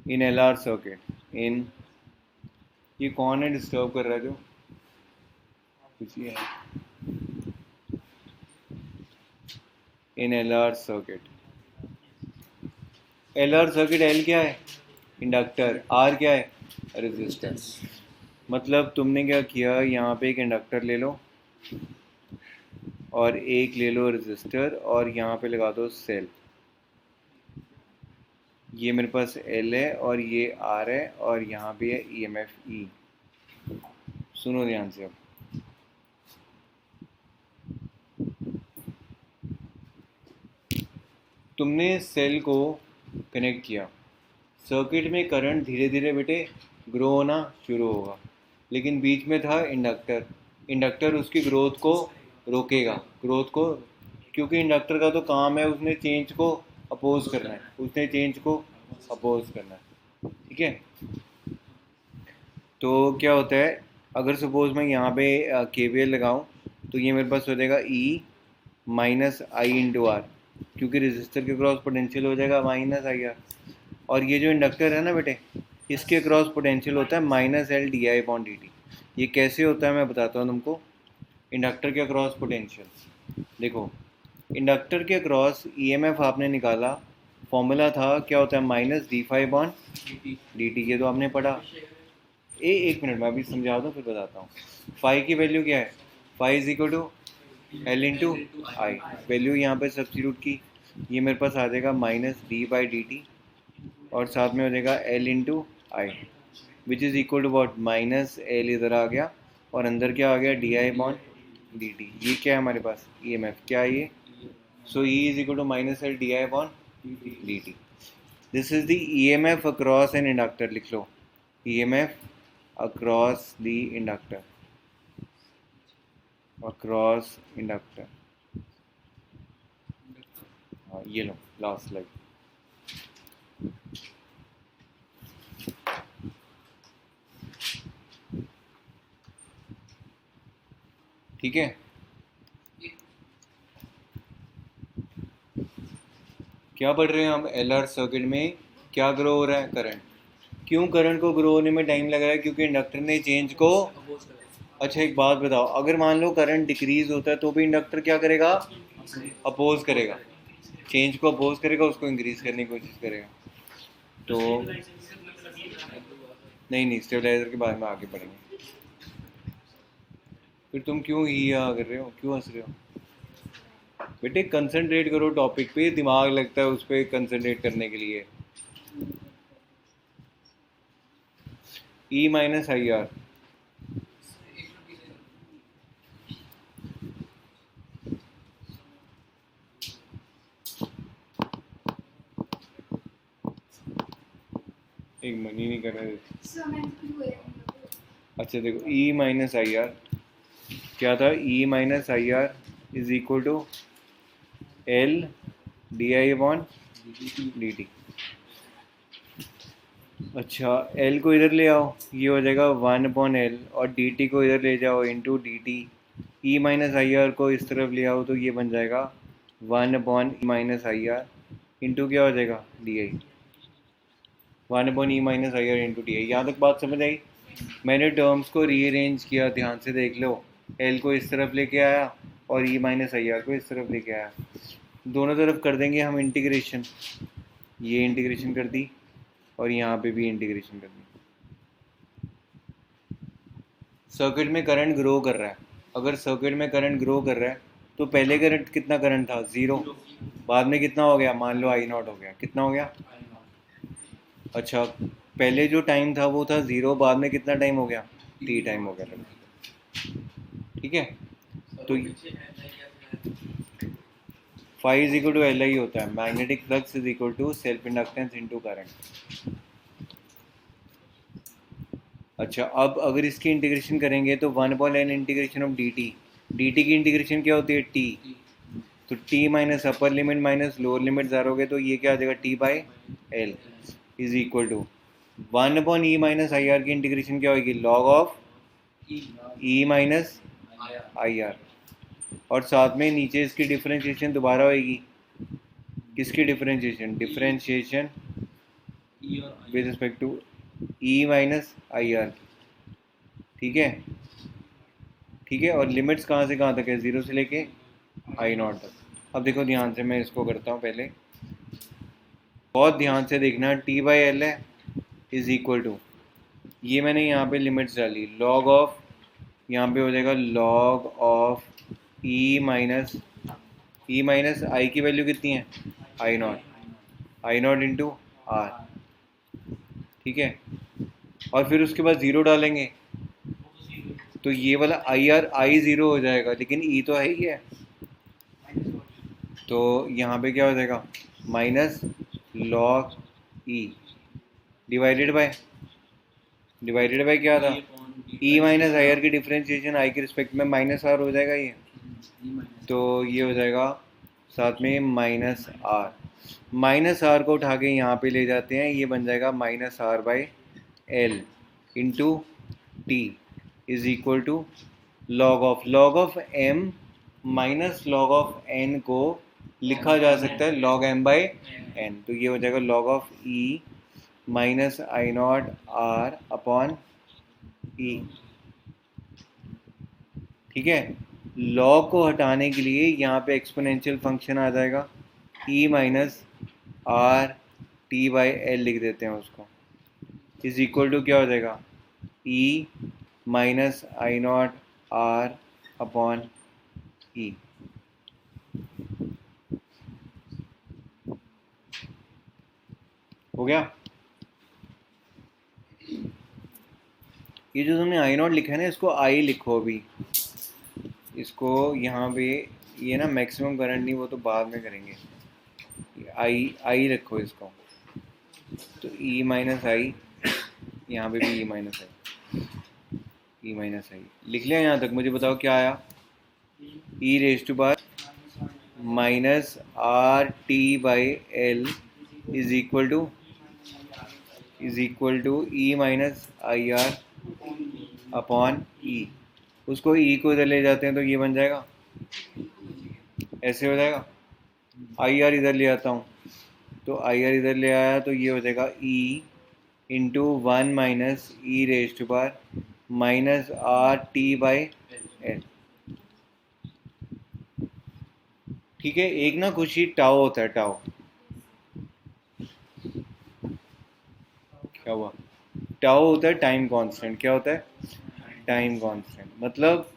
Speaker 1: in LR circuit. In ये कौन है डिस्टर्ब कर रहा है? जो कुछ है in LR circuit. LR circuit L क्या है? इंडक्टर। आर क्या है? रेजिस्टेंस। मतलब तुमने क्या किया, यहाँ पे एक इंडक्टर ले लो और एक ले लो रेजिस्टर और यहाँ पे लगा दो सेल। ये मेरे पास एल है और ये आर है और यहाँ पे है ईएमएफ ई। सुनो ध्यान से। अब तुमने सेल को कनेक्ट किया, सर्किट में करंट धीरे धीरे बेटे ग्रो होना शुरू होगा, लेकिन बीच में था इंडक्टर। इंडक्टर उसकी ग्रोथ को रोकेगा, ग्रोथ को, क्योंकि इंडक्टर का तो काम है उसने चेंज को अपोज करना है, उसने चेंज को अपोज करना है। ठीक है, तो क्या होता है अगर सपोज मैं यहाँ पे केवीएल लगाऊँ तो ये मेरे पास हो जाएगा E minus I into are, क्योंकि रेजिस्टर के क्रॉस पोटेंशियल हो जाएगा माइनस आई आर। और ये जो इंडक्टर है ना बेटे, इसके क्रॉस पोटेंशियल होता है minus L D I upon D T. ये कैसे होता है मैं बताता हूँ तुमको। इंडक्टर के क्रॉस पोटेंशियल देखो, इंडक्टर के क्रॉस ईएमएफ आपने निकाला, फॉर्मूला था क्या होता है? Minus D five upon D T. ये तो आपने पढ़ा। एक मिनट में अभी समझा दो फिर बताता हूँ। फाइव की वैल्यू क्या है? Five is equal to L into I. Value यहाँ पे सब्स्टिट्यूट की, ये मेरे पास आ जाएगा minus D by D T और साथ में हो जाएगा L into I which is equal to what? Minus L इधर आ गया और अंदर क्या आ गया? D I upon D T. ये क्या है हमारे पास? ई एम एफ। क्या है ये? So E is equal to minus L D I upon D T. This is the E M F across an inductor. लिख लो E M F across the inductor, across inductor. हाँ ये लो last slide. ठीक है, क्या पढ़ रहे हैं हम? एलआर सर्किट में क्या ग्रो हो रहा है? करंट। क्यों करंट को ग्रो होने में टाइम लग रहा है? क्योंकि इंडक्टर ने चेंज को। अच्छा एक बात बताओ, अगर मान लो करंट डिक्रीज होता है तो भी इंडक्टर क्या करेगा? अपोज करेगा, चेंज को अपोज करेगा, उसको इंक्रीज करने की कोशिश करेगा। तो नहीं स्टेबलाइजर के बारे में आगे पढ़ेंगे। फिर तुम क्यों ही कर रहे हो, क्यों हंस रहे हो? बेटे कंसंट्रेट करो टॉपिक पे, दिमाग लगता है उस पर कंसंट्रेट करने के लिए। ई माइनस आई आर, एक मनी नहीं कर रहे। अच्छा देखो, ई माइनस आई आर क्या था, E minus I R is equal to L D I upon D T. अच्छा एल को इधर ले आओ, ये हो जाएगा 1/L, और डी टी को इधर ले जाओ into D T. E minus I are को इस तरफ ले आओ तो ये बन जाएगा 1/E minus I are into क्या हो जाएगा D I. 1/E minus I are into D I. यहाँ तक बात समझ आई? मैंने टर्म्स को रीअरेंज किया, ध्यान से देख लो। एल को इस तरफ लेके आया और ई माइनस आई आर को इस तरफ लेके आया। दोनों तरफ कर देंगे हम इंटीग्रेशन, ये इंटीग्रेशन कर दी और यहाँ पे भी इंटीग्रेशन कर दी। सर्किट में करंट ग्रो कर रहा है, अगर सर्किट में करंट ग्रो कर रहा है तो पहले करंट कितना करंट था, 0। बाद में कितना हो गया, मान लो आई नॉट हो गया, कितना हो गया? अच्छा पहले जो टाइम था वो था 0, बाद में कितना टाइम हो गया, टी टाइम हो गया। ठीक है, तो phi is equal to L I होता है, magnetic flux is equal to self inductance into current. अच्छा अब अगर इसकी इंटीग्रेशन करेंगे तो 1/n integration of D T. D T की इंटीग्रेशन क्या होती है, टी। तो T minus upper limit minus lower limit ज़ारोगे तो ये क्या आ जाएगा, T by L is equal to 1/E minus I R की इंटीग्रेशन क्या होगी, log of E minus I R, और साथ में नीचे इसकी डिफरेंशिएशन दोबारा होगी। किसकी differentiation, differentiation with respect to E minus I R की। ठीक है, ठीक है, और लिमिट्स कहाँ से कहाँ तक है, 0 से लेके आई नॉट तक। अब देखो ध्यान से, मैं इसको करता हूँ पहले, बहुत ध्यान से देखना। टी बाई एल है इज इक्वल टू, ये मैंने यहाँ पे लिमिट्स डाली, लॉग ऑफ, यहाँ पे हो जाएगा लॉग ऑफ ई माइनस आई की वैल्यू कितनी है, आई नॉट इंटू आर। ठीक है, और फिर उसके बाद 0 डालेंगे तो ये वाला आई 0 हो जाएगा, लेकिन ई तो है ही है, तो यहाँ पे क्या हो जाएगा, minus log E divided by क्या था, ई माइनस आई आर की डिफरेंशिएशन आई के रिस्पेक्ट में माइनस आर हो जाएगा ये, तो ये हो जाएगा साथ में माइनस आर को उठा के यहाँ पे ले जाते हैं, ये बन जाएगा minus R by L into t is equal to log of M minus log of N को लिखा जा सकता है लॉग एम बाई एन, तो ये हो जाएगा log of E minus I naught R upon E. ठीक है, लॉग को हटाने के लिए यहाँ पे एक्सपोनेंशियल फंक्शन आ जाएगा, E minus R T by L लिख देते हैं उसको, इज इक्वल टू क्या हो जाएगा, E minus I naught R upon E. हो गया? ये जो तुमने आई नॉट लिखा है ना, इसको आई लिखो अभी, इसको यहाँ पे, ये ना मैक्सिमम करंट नहीं, वो तो बाद में करेंगे, आई रखो इसको, तो ई माइनस आई, यहाँ पे भी ई माइनस आई लिख लिया। यहाँ तक मुझे बताओ क्या आया, E raise to power minus R T by L is equal to E minus I R upon E. उसको ई को इधर ले जाते हैं तो ये बन जाएगा, ऐसे हो जाएगा। आई आर इधर ले आता हूँ, तो आई आर इधर ले आया तो ये हो जाएगा e into 1 minus E raise to power minus R T by L. ठीक है, एक ना कुछ ही टाओ होता है, टाओ क्या हुआ, टाओ होता है टाइम कांस्टेंट। क्या होता है, टाइम कांस्टेंट। मतलब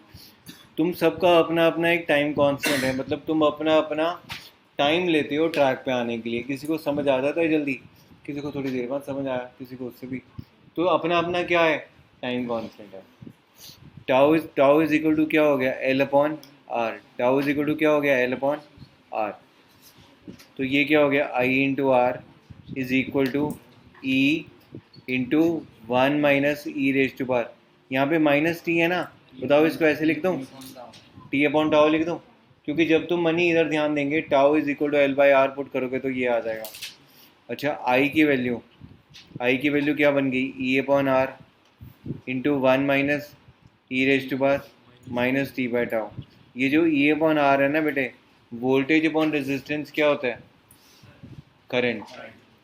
Speaker 1: तुम सबका अपना अपना एक टाइम कांस्टेंट है, मतलब तुम अपना अपना टाइम लेते हो ट्रैक पे आने के लिए। किसी को समझ आ जाता है जल्दी, किसी को थोड़ी देर बाद समझ आया, किसी को उससे भी। तो अपना अपना क्या है, टाइम कांस्टेंट है। टाउ इज इक्वल टू क्या हो गया, L upon R. Tau is equal to क्या हो गया, एल अपॉन आर। तो ये क्या हो गया, I into R is equal to E into 1 minus E raise to power. यहाँ पे माइनस टी है ना, बताओ इसको ऐसे लिख दूँ, टी अपॉन टाउ लिख दूँ, क्योंकि जब तुम मनी इधर ध्यान देंगे tau is equal to L by R put करोगे तो ये आ जाएगा। अच्छा, आई की वैल्यू क्या बन गई, e upon R into 1 minus E raise to power minus T by tau. ये जो ई अपॉन आर है ना बेटे, वोल्टेज अपॉन रेजिस्टेंस क्या होता है, करंट।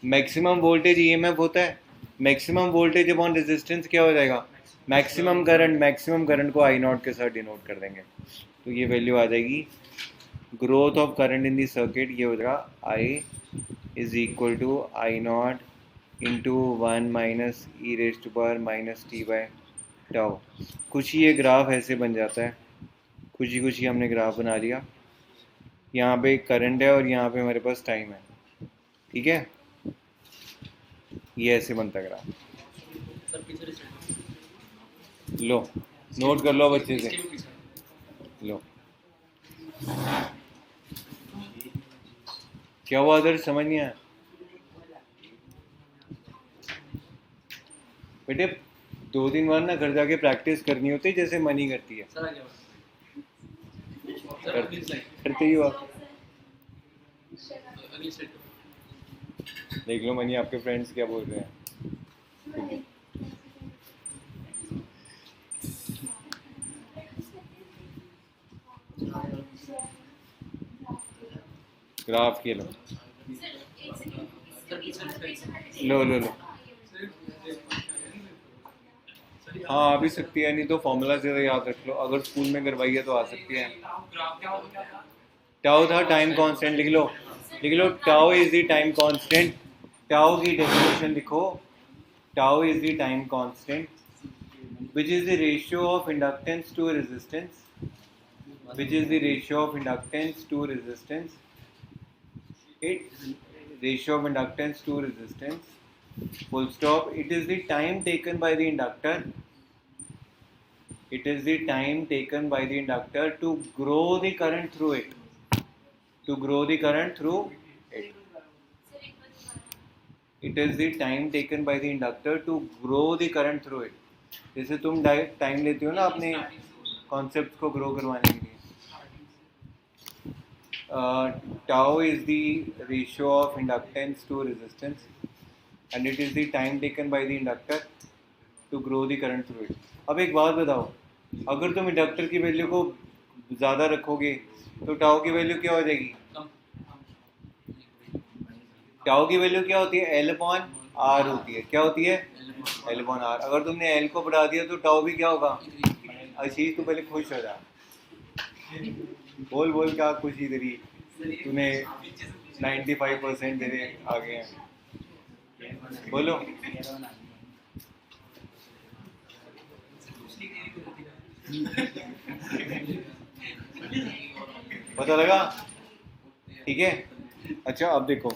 Speaker 1: मैक्सिमम वोल्टेज ईएमएफ होता है, मैक्सिमम वोल्टेज अपॉन रेजिस्टेंस क्या हो जाएगा, मैक्सिमम करंट। मैक्सिमम करंट को आई नॉट के साथ डिनोट कर देंगे, तो ये वैल्यू आ जाएगी growth of current in the circuit, ये हो जाएगा I is equal to I naught into 1 minus E raise to power minus T by tau. कुछ ही ये ग्राफ ऐसे बन जाता है, कुछ ही हमने ग्राफ बना लिया। यहाँ पे करंट है और यहाँ पे हमारे पास टाइम है, ठीक है। ये ऐसे बनता ग्राफ। लो नोट कर लो बच्चे से, लो क्या हुआ अदर, समझ नहीं आया बेटे। 2-3 बार ना घर जाके प्रैक्टिस करनी होती है, जैसे मनी करती है। करते ही हो आप, देख लो मनी आपके फ्रेंड्स क्या बोल रहे हैं। ग्राफ के लो, लो हाँ आ भी सकती है, नहीं तो फॉर्मूला ज़रा याद रख लो, अगर स्कूल में करवाई है तो आ सकती है। टाउ था टाइम कांस्टेंट, लिख लो tau is the time constant. Tau की डेफिनेशन लिखो, tau is the time constant which is the ratio of inductance to resistance, which is the ratio of inductance to resistance, it ratio of inductance to resistance, full stop. It is the time taken by the inductor, it is the time taken by the inductor to grow the current through it, to grow the current through it. It is the time taken by the inductor to grow the current through it. जैसे तुम time लेते हो ना अपने concept को grow करवाने के लिए। Tau is the ratio of inductance to resistance and it is the time taken by the inductor to grow the current through it. अब एक बात बताओ, अगर तुम इंडक्टर की वैल्यू को ज़्यादा रखोगे तो टाउ की वैल्यू क्या हो जाएगी, टाउ की वैल्यू क्या होती है, एल अपॉन आर होती है। क्या होती है, एल अपॉन आर। अगर तुमने एल को बढ़ा दिया तो टाउ भी क्या होगा, आशीष तू पहले खुश हो जा, बोल क्या खुशी तेरी, तूने 95% तेरे आ गए हैं, बोलो। पता लगा, ठीक है। अच्छा अब देखो,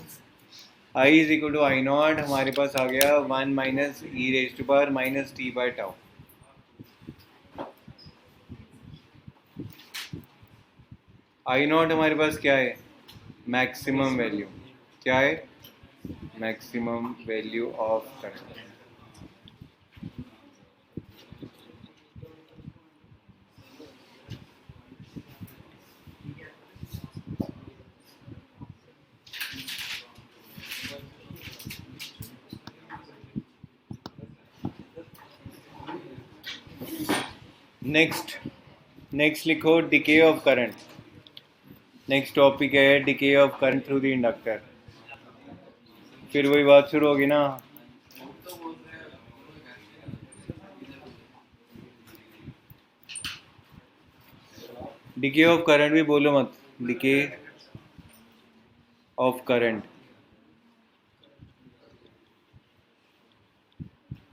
Speaker 1: I is equal to I naught हमारे पास आ गया 1 minus E raise to power minus T by tau. I naught हमारे पास क्या है, मैक्सिमम वैल्यू, क्या है, maximum value of current. Next लिखो decay of current. Next topic है decay of current through the inductor. फिर वही बात शुरू होगी ना, डिके ऑफ करंट भी बोलो मत, decay of current,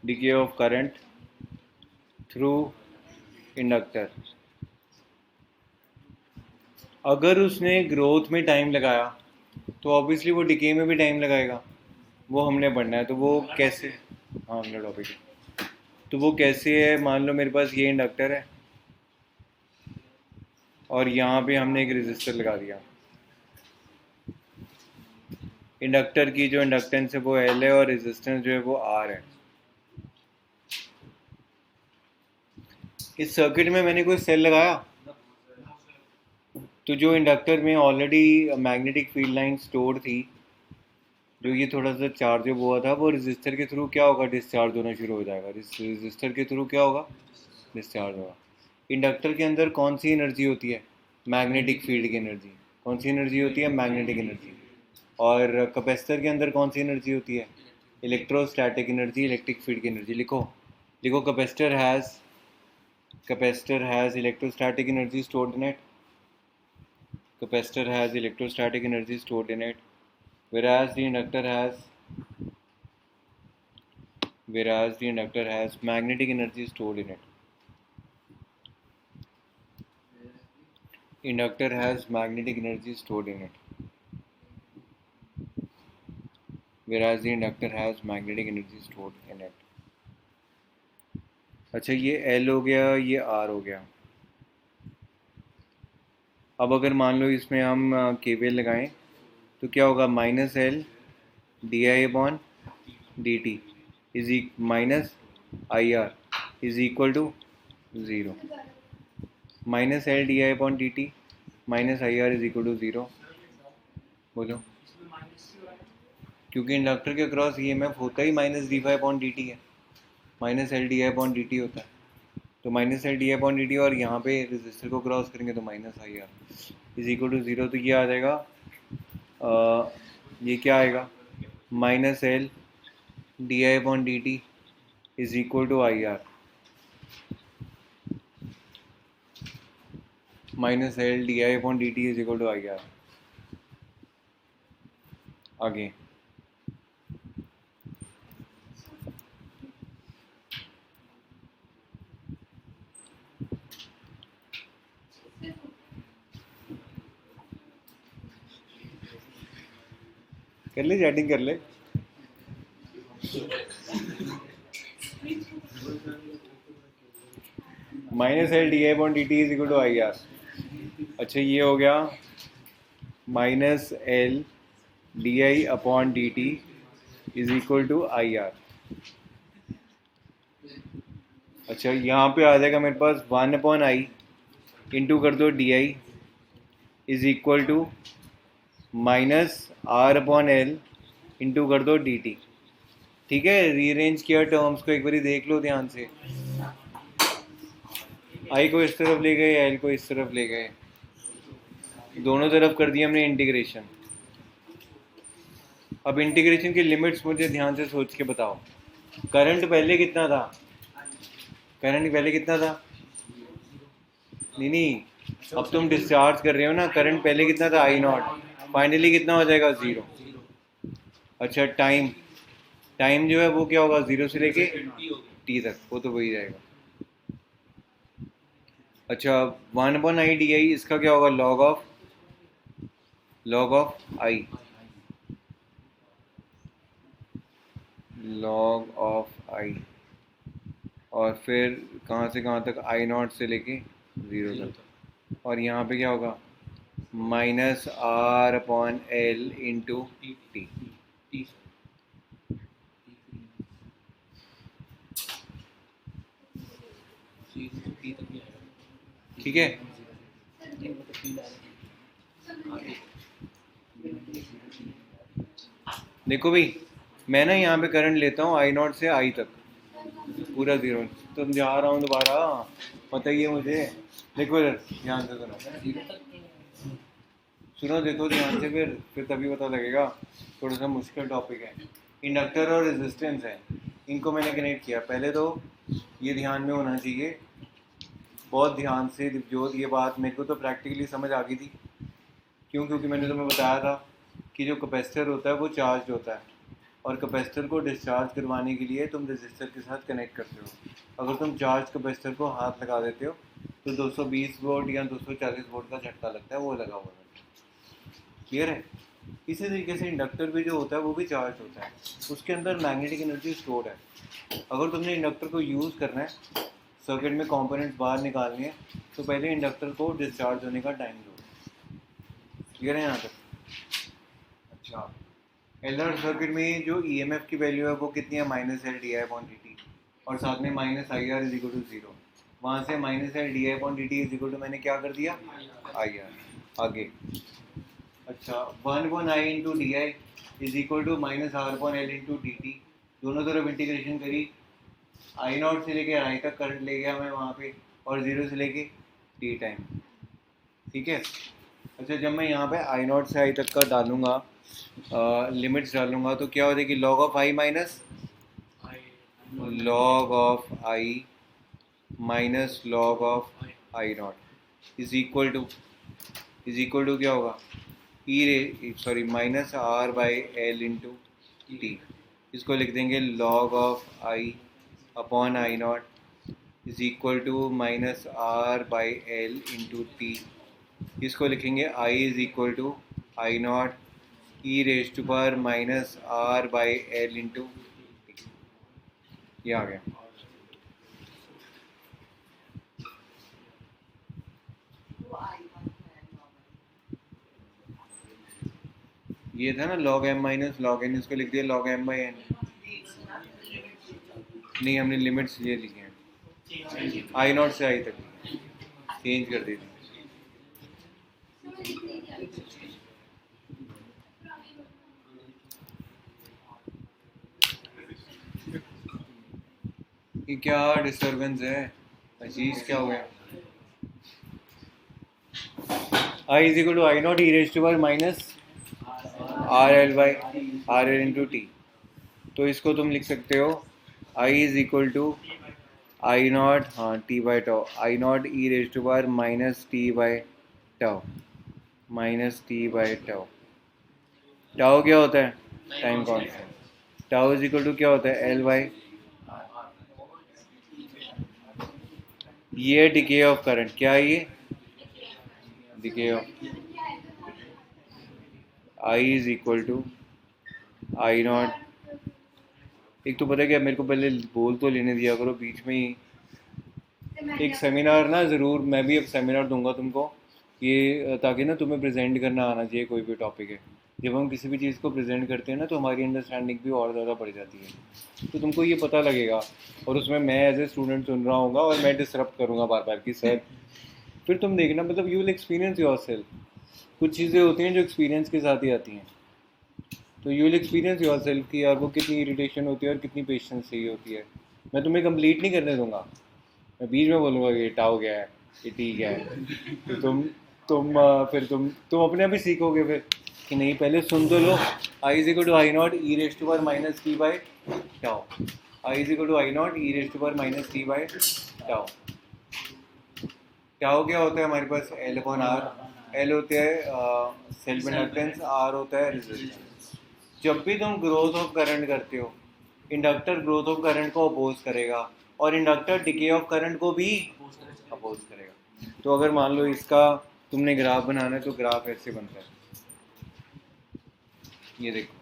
Speaker 1: decay of current through inductor। अगर उसने ग्रोथ में टाइम लगाया तो ऑब्वियसली वो डिके में भी टाइम लगाएगा। वो हमने पढ़ना है। तो वो कैसे, हाँ अगला टॉपिक है। तो वो कैसे है, मान लो मेरे पास ये इंडक्टर है और यहाँ पे हमने एक रेजिस्टर लगा दिया। इंडक्टर की जो इंडक्टेंस है वो एल है और रेजिस्टेंस जो है वो आर है। इस सर्किट में मैंने कोई सेल लगाया तो जो इंडक्टर में already magnetic field line store थी, जो ये थोड़ा सा चार्ज हुआ था, वो रेजिस्टर के थ्रू क्या होगा, डिस्चार्ज होना शुरू हो जाएगा। रेजिस्टर के थ्रू क्या होगा, डिस्चार्ज होगा। इंडक्टर के अंदर कौन सी एनर्जी होती है, मैग्नेटिक फील्ड की एनर्जी। कौन सी एनर्जी होती है, मैग्नेटिक एनर्जी। और कैपेसिटर के अंदर कौन सी एनर्जी होती है, इलेक्ट्रोस्टैटिक एनर्जी, इलेक्ट्रिक फील्ड की एनर्जी। लिखो लिखो, capacitor has electrostatic energy stored in it. Capacitor has electrostatic energy stored in it, whereas the inductor has magnetic energy stored in it. Inductor has magnetic energy stored in it, whereas the inductor has magnetic energy stored in it. अच्छा, ये L हो गया, ये R हो गया। अब अगर मान लो इसमें हम KVL लगाएं तो क्या होगा, minus L D I upon D T is minus I R is equal to zero. Minus L D I upon D T minus I R is equal to zero. बोलो, क्योंकि इंडक्टर के cross E M F होता ही minus D phi upon D T है, minus L D I upon D T होता है। तो minus L D I upon D T, और यहाँ पे रेजिस्टर को क्रॉस करेंगे तो minus I R is equal to zero. तो ये आ जाएगा, ये क्या आएगा, minus L D I upon D T is equal to I R, minus L D I upon D T is equal to I R. आगे कर ले, चैटिंग कर ले। Minus L D I upon D T is equal to I R. अच्छा, ये हो गया minus L D I upon D T is equal to I R. अच्छा, यहाँ पे आ जाएगा मेरे पास वन अपॉन आई इंटू कर दो D I is equal to minus R upon L into कर दो डी टी। ठीक है, रीअरेंज किया टर्म्स को, एक बार देख लो ध्यान से। आई को इस तरफ ले गए, एल को इस तरफ ले गए, दोनों तरफ कर दिया हमने इंटीग्रेशन। अब इंटीग्रेशन की लिमिट्स मुझे ध्यान से सोच के बताओ। करंट पहले कितना था, करंट पहले कितना था, नहीं, अब तुम डिस्चार्ज कर रहे हो ना, करंट पहले कितना था, आई नॉट, फाइनली कितना हो जाएगा, ज़ीरो। अच्छा, टाइम जो है वो क्या होगा, ज़ीरो से लेके टी तक, वो तो वही रहेगा। अच्छा, one upon I D I, इसका क्या होगा, log of I, log of I, और फिर कहाँ से कहाँ तक, आई नॉट से लेके ज़ीरो तक। और यहाँ पे क्या होगा, minus R upon L into T. ठीक है, देखो भाई, मैं ना यहाँ पे करंट लेता हूँ आई नॉट से आई तक, पूरा ज़ीरो। तो जा रहा हूँ दोबारा, बताइए मुझे। देखो इधर ध्यान से सुनो, देखो ध्यान से, फिर तभी पता लगेगा। थोड़ा सा मुश्किल टॉपिक है। इंडक्टर और रेजिस्टेंस है, इनको मैंने कनेक्ट किया। पहले तो ये ध्यान में होना चाहिए, बहुत ध्यान से। जो ये बात मेरे को तो प्रैक्टिकली समझ आ गई थी। क्यों, क्योंकि मैंने तुम्हें बताया था कि जो कैपेसिटर होता है वो चार्ज होता है, और कैपेसिटर को डिस्चार्ज करवाने के लिए तुम रेजिस्टर के साथ कनेक्ट करते हो। अगर तुम चार्ज कैपेसिटर को हाथ लगा देते हो तो 220 वोल्ट या 240 वोल्ट का झटका लगता है, वो लगा हुआ है। क्लियर है? इसी तरीके से इंडक्टर भी जो होता है वो भी चार्ज होता है, उसके अंदर मैग्नेटिक एनर्जी स्टोर है। अगर तुमने इंडक्टर को यूज़ करना है, सर्किट में कंपोनेंट्स बाहर निकालने हैं, तो पहले इंडक्टर को डिस्चार्ज होने का टाइम दो। क्लियर है यहाँ तक? अच्छा, एलआर सर्किट में जो ईएमएफ की वैल्यू है वो कितनी है? -L/di/dt, और साथ में -IR = 0। वहाँ से -L/di/dt मैंने क्या कर दिया? IR। आगे अच्छा, 1/i/di -R/L/dt, दोनों तरफ इंटीग्रेशन करी, I0 से लेके I तक करंट ले गया मैं वहाँ पे, और 0 से लेके t टाइम। ठीक है? अच्छा, जब मैं यहाँ पे I0 से I तक का डालूँगा, लिमिट्स डालूँगा, तो क्या हो जाएगी? log of I minus log of I minus log of I0 is equal to क्या होगा? -R/L/t। इसको लिख देंगे log of I upon I0 is equal to -R/L/t। इसको लिखेंगे I is equal to I0 e⁻⁻R/L/t। ये आ गया। ये था ना log m minus log n, इसको लिख दिया log m/n। नहीं, हमने लिमिट्स ये लिखे हैं, I0 से I तक चेंज कर दी थी। ये क्या डिस्टरबेंस है? अजीज, क्या हो गया? I is equal to I0 e⁻⁻RL/RL × t। तो इसको तुम लिख सकते हो I is equal to I0, हाँ, t/τ, I0 e⁻⁻t/τ। टाउ क्या होता है? Time constant. Tau is equal to क्या होता है? L/, ये डिके ऑफ करंट। क्या है ये? Decay of I is equal to I0। एक तो पता है क्या, मेरे को पहले बोल तो लेने दिया करो बीच में ही। एक सेमिनार ना ज़रूर, मैं भी अब सेमिनार दूंगा तुमको, ये ताकि ना तुम्हें प्रेजेंट करना आना चाहिए कोई भी टॉपिक है। जब हम किसी भी चीज़ को प्रेजेंट करते हैं ना, तो हमारी अंडरस्टैंडिंग भी और ज़्यादा बढ़ जाती है, तो तुमको ये पता लगेगा। और उसमें मैं एज ए स्टूडेंट सुन रहा हूँ और मैं डिस्टर्ब करूँगा बार बार कि सर, फिर तुम देखना, मतलब यू विल एक्सपीरियंस योरसेल्फ। कुछ चीज़ें होती हैं जो एक्सपीरियंस के साथ ही आती हैं, तो यू विल एक्सपीरियंस योरसेल्फ कि यार वो कितनी इरिटेशन होती है और कितनी पेशेंस चाहिए होती है। मैं तुम्हें कंप्लीट नहीं करने दूंगा, मैं बीच में बोलूँगा कि टाउ क्या है, ये टी क्या है, तो फिर तुम अपने आप ही सीखोगे फिर कि नहीं, पहले सुन तो लो। I is equal to I0 e⁻⁻t/τ। I is equal to I0 e⁻⁻t/τ। Tau क्या होता है हमारे पास? L/R। L होते हैं सेल्फ इंडक्टेंस, R होता है रेजिस्टेंस। जब भी तुम ग्रोथ ऑफ करंट करते हो, इंडक्टर ग्रोथ ऑफ करंट को अपोज करेगा और इंडक्टर डिके ऑफ करंट को भी अपोज करेगा। तो अगर मान लो इसका तुमने ग्राफ बनाना है, तो ग्राफ ऐसे बनता है, ये देखो।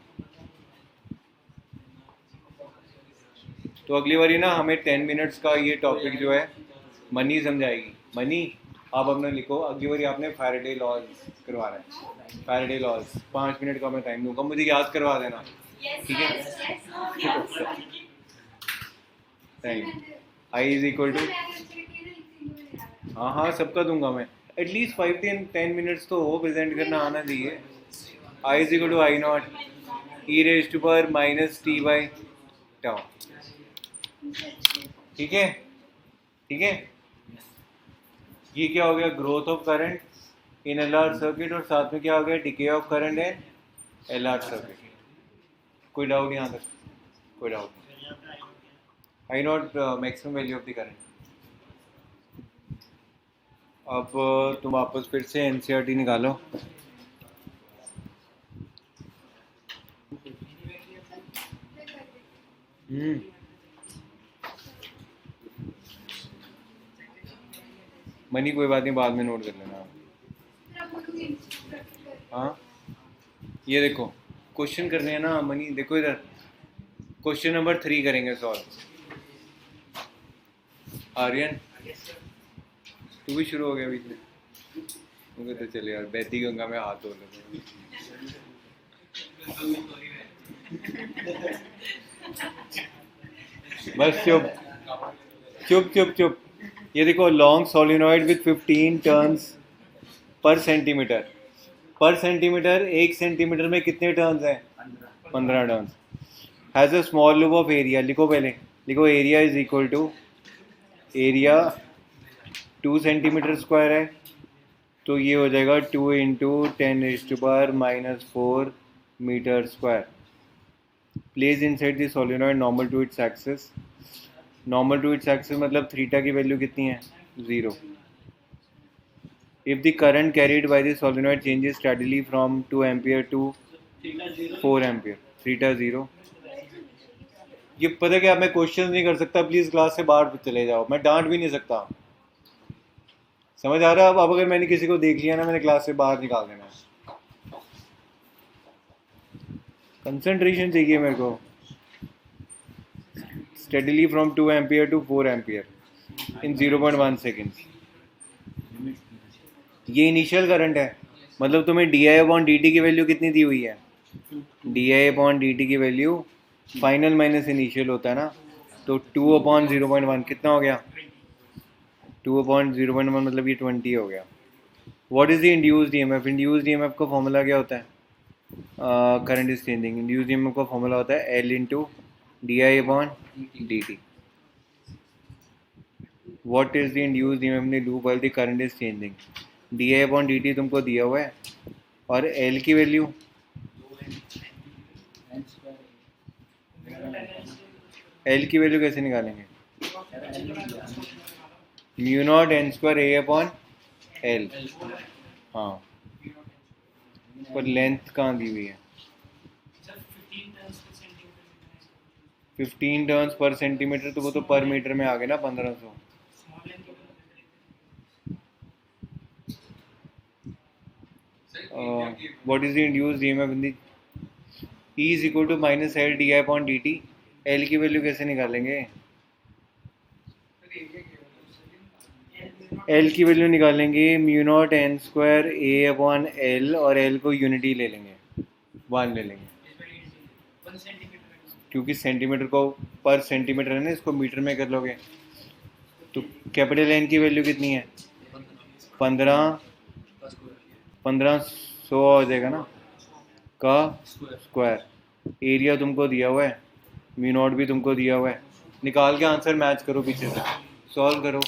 Speaker 1: तो अगली बारी ना हमें 10 मिनट्स का ये टॉपिक जो है मनी समझाएगी। मनी, आप अपना लिखो, अगली बारी आपने फैराडे लॉज करवाना है। फैराडे लॉज 5 मिनट का मैं टाइम दूंगा, मुझे याद करवा देना, ठीक है? Time I is equal to, हाँ सबका दूंगा मैं, एटलीस्ट 5-10 मिनट्स तो वो प्रेजेंट करना आना चाहिए। I is equal to I0 e⁻⁻t/τ। ठीक है? ठीक है, ये क्या हो गया? Growth of current in LR circuit, और साथ में क्या हो गया? Decay of current in LR circuit. कोई डाउट यहाँ तक? कोई doubt? I0 maximum value of the current. अब तुम वापस फिर से NCERT निकालो। मनी कोई बात नहीं, बाद में नोट कर लेना। हाँ ये देखो क्वेश्चन करने हैं ना मनी, देखो इधर क्वेश्चन नंबर 3 करेंगे सॉल्व। आर्यन तू भी शुरू हो गया बीच में? मुझे तो चले यार, बहती गंगा में हाथ धो लेते। बस चुप चुप चुप चुप। ये देखो long solenoid with 15 turns per centimetre. Per centimetre, 1 centimetre में कितने टर्न्स हैं? 15 turns. Has a small loop of area, लिखो पहले, लिखो area is equal to, area 2 centimetre square है तो ये हो जाएगा 2 into 10⁻⁻⁴ metre square. Place inside the solenoid normal to its axis. Normal to its axis मतलब थीटा की वैल्यू कितनी है? 0। If the current carried by the solenoid changes steadily from 2 ampere to 4 ampere, theta 0। ये पता है क्या, मैं question नहीं कर सकता, प्लीज क्लास से बाहर चले जाओ, मैं डांट भी नहीं सकता, समझ आ रहा है? अब अगर मैंने किसी को देख लिया ना, मैंने क्लास से बाहर निकाल देना है। कंसंट्रेशन चाहिए मेरे को। Steadily from 2 ampere to 4 ampere in 0.1 seconds. ये इनिशियल करंट है, मतलब तुम्हें di/dt की वैल्यू कितनी दी हुई है? di/dt की वैल्यू फाइनल माइनस इनिशियल होता है ना, तो 2/0.1 कितना हो गया? 2/0.1 मतलब ये 20 हो गया। What is the induced EMF? Induced EMF का फॉर्मूला क्या होता है? Current is changing. Induced EMF का फॉर्मूला होता है L into di/dt। What is the induced EMF in the loop while the current is changing? di/dt तुमको दिया हुआ है, और L की वैल्यू, L की वैल्यू कैसे निकालेंगे? μ0 n²a/L। हाँ, पर लेंथ कहाँ दी हुई है? 15 टर्न्स पर सेंटीमीटर, तो वो तो पर मीटर में आ गए ना 1500। What is the induced EMF in the E is equal to -L di/dt। L की वैल्यू कैसे निकालेंगे? L की वैल्यू निकालेंगे μ0 n²a/L, और L को यूनिटी ले लेंगे, 1 ले लेंगे, क्योंकि सेंटीमीटर को पर सेंटीमीटर है ना, इसको मीटर में कर लोगे तो कैपिटल N की वैल्यू कितनी है? 1500 हो जाएगा ना का स्क्वायर। एरिया तुमको दिया हुआ है, μ0 भी तुमको दिया हुआ है, निकाल के आंसर मैच करो, पीछे से सॉल्व करो।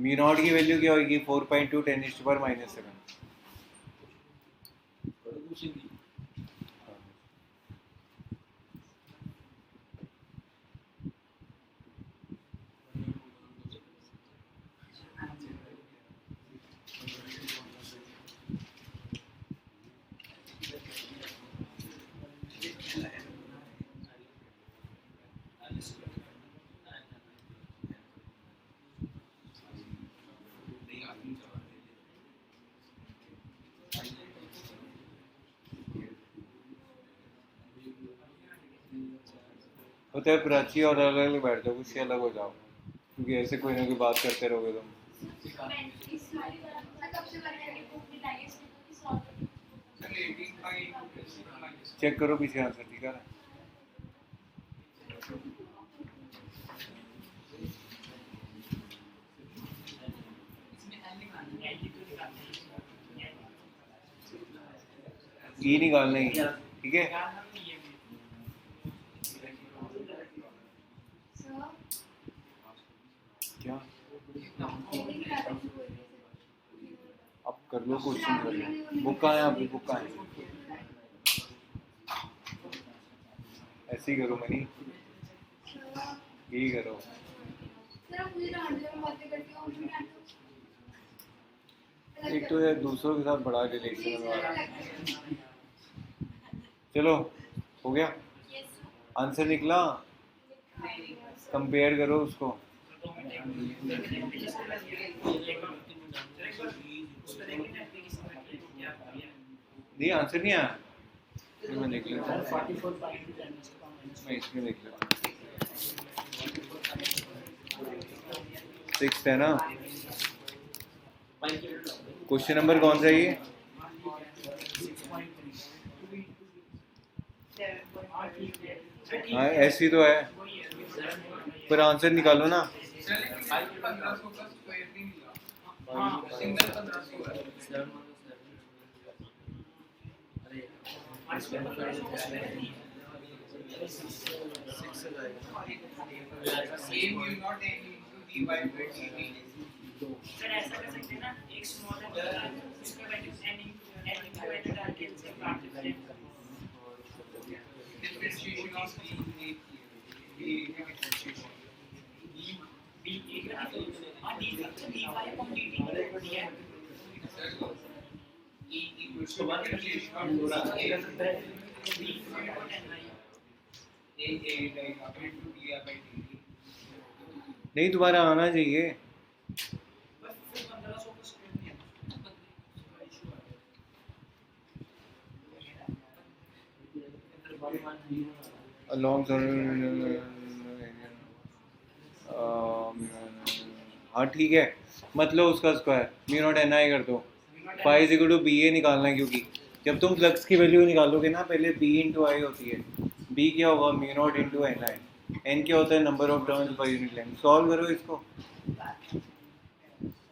Speaker 1: μ0 की वैल्यू क्या होगी? 4.2 10⁻⁻⁷। होता है प्राची, और अलग अलग बैठ जाओ, कुछ से अलग हो जाओ, क्योंकि ऐसे कोई ना कोई बात करते रहोगे तुम। चेक करो पीछे आंसर, ठीक है? ये निकालना ही, ठीक है? क्या अब कर लो, क्वेश्चन कर लो। बुक कहाँ है आपकी? बुक कहाँ है? ऐसे ही करो मनी, यही करो। एक तो यार दूसरों के साथ बड़ा रिलेशन है। चलो हो गया, आंसर निकला। कंपेयर करो उसको। नहीं आंसर नहीं आया, मैं देख लेता हूँ, मैं इसमें देख लेता हूँ। 6 है ना। क्वेश्चन नंबर कौन सा है ये?
Speaker 2: 7.5
Speaker 1: हाँ ऐसी तो है, पर आंसर निकालो ना।
Speaker 3: सर ऐसा कर सकते हैं ना, एक स्मॉल उसका वैल्यू n into n डाल के इसका प्राप्त करें। डिफरेंशिएशन ऑफ b एक ना तो हां d dy/dt dn e equals to differentiation of
Speaker 1: नहीं दोबारा आना चाहिए। along हाँ ठीक है, मतलब उसका square mu naught N I कर दो। Phi is equal to B A निकालना है, क्योंकि जब तुम फ्लक्स की वैल्यू निकालोगे ना पहले बी इंटू आई होती है, बी क्या होगा म्यू नॉट इंटू एन आई, एन क्या होता है number of turns per unit length. Solve करो इसको,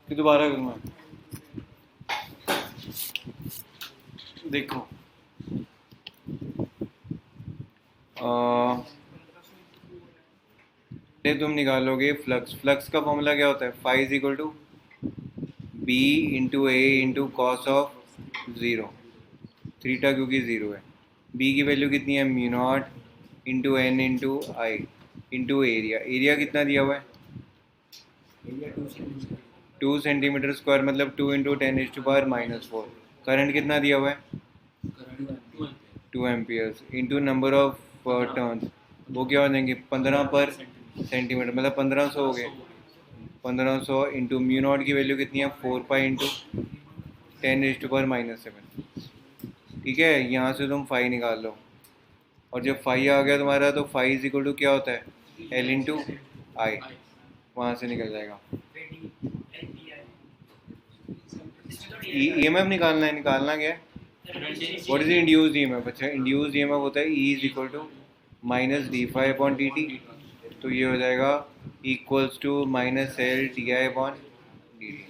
Speaker 1: फिर दोबारा करूँगा। देखो तुम निकालोगे फ्लक्स, फ्लक्स का फॉर्मूला क्या होता है, phi is equal to B into A into cos of zero theta, क्योंकि ज़ीरो है। बी की वैल्यू कितनी है mu naught into N into I into area, area कितना दिया हुआ है 2 सेंटीमीटर स्क्वायर, मतलब 2 इंटू 10⁻⁻⁴। करंट कितना दिया हुआ है 2 amperes into number of turns, वो क्या हो जाएंगे 15 पर सेंटीमीटर, मतलब 1500 हो गए। 1500 इंटू म्यू नॉट की वैल्यू कितनी है 4 पाई इंटू 10⁻⁻7। ठीक है, यहाँ से तुम फाई निकाल लो, और जब फाई आ गया तुम्हारा तो फाई इज इक्वल टू क्या होता है एल इंटू आई, वहाँ से निकल जाएगा। ई एम एफ निकालना है, निकालना क्या है what is induced E M F. अच्छा इंड्यूस्ड ई एम एफ होता है E is equal to minus D phi upon D T, तो ये हो जाएगा equals to minus L T I upon D T.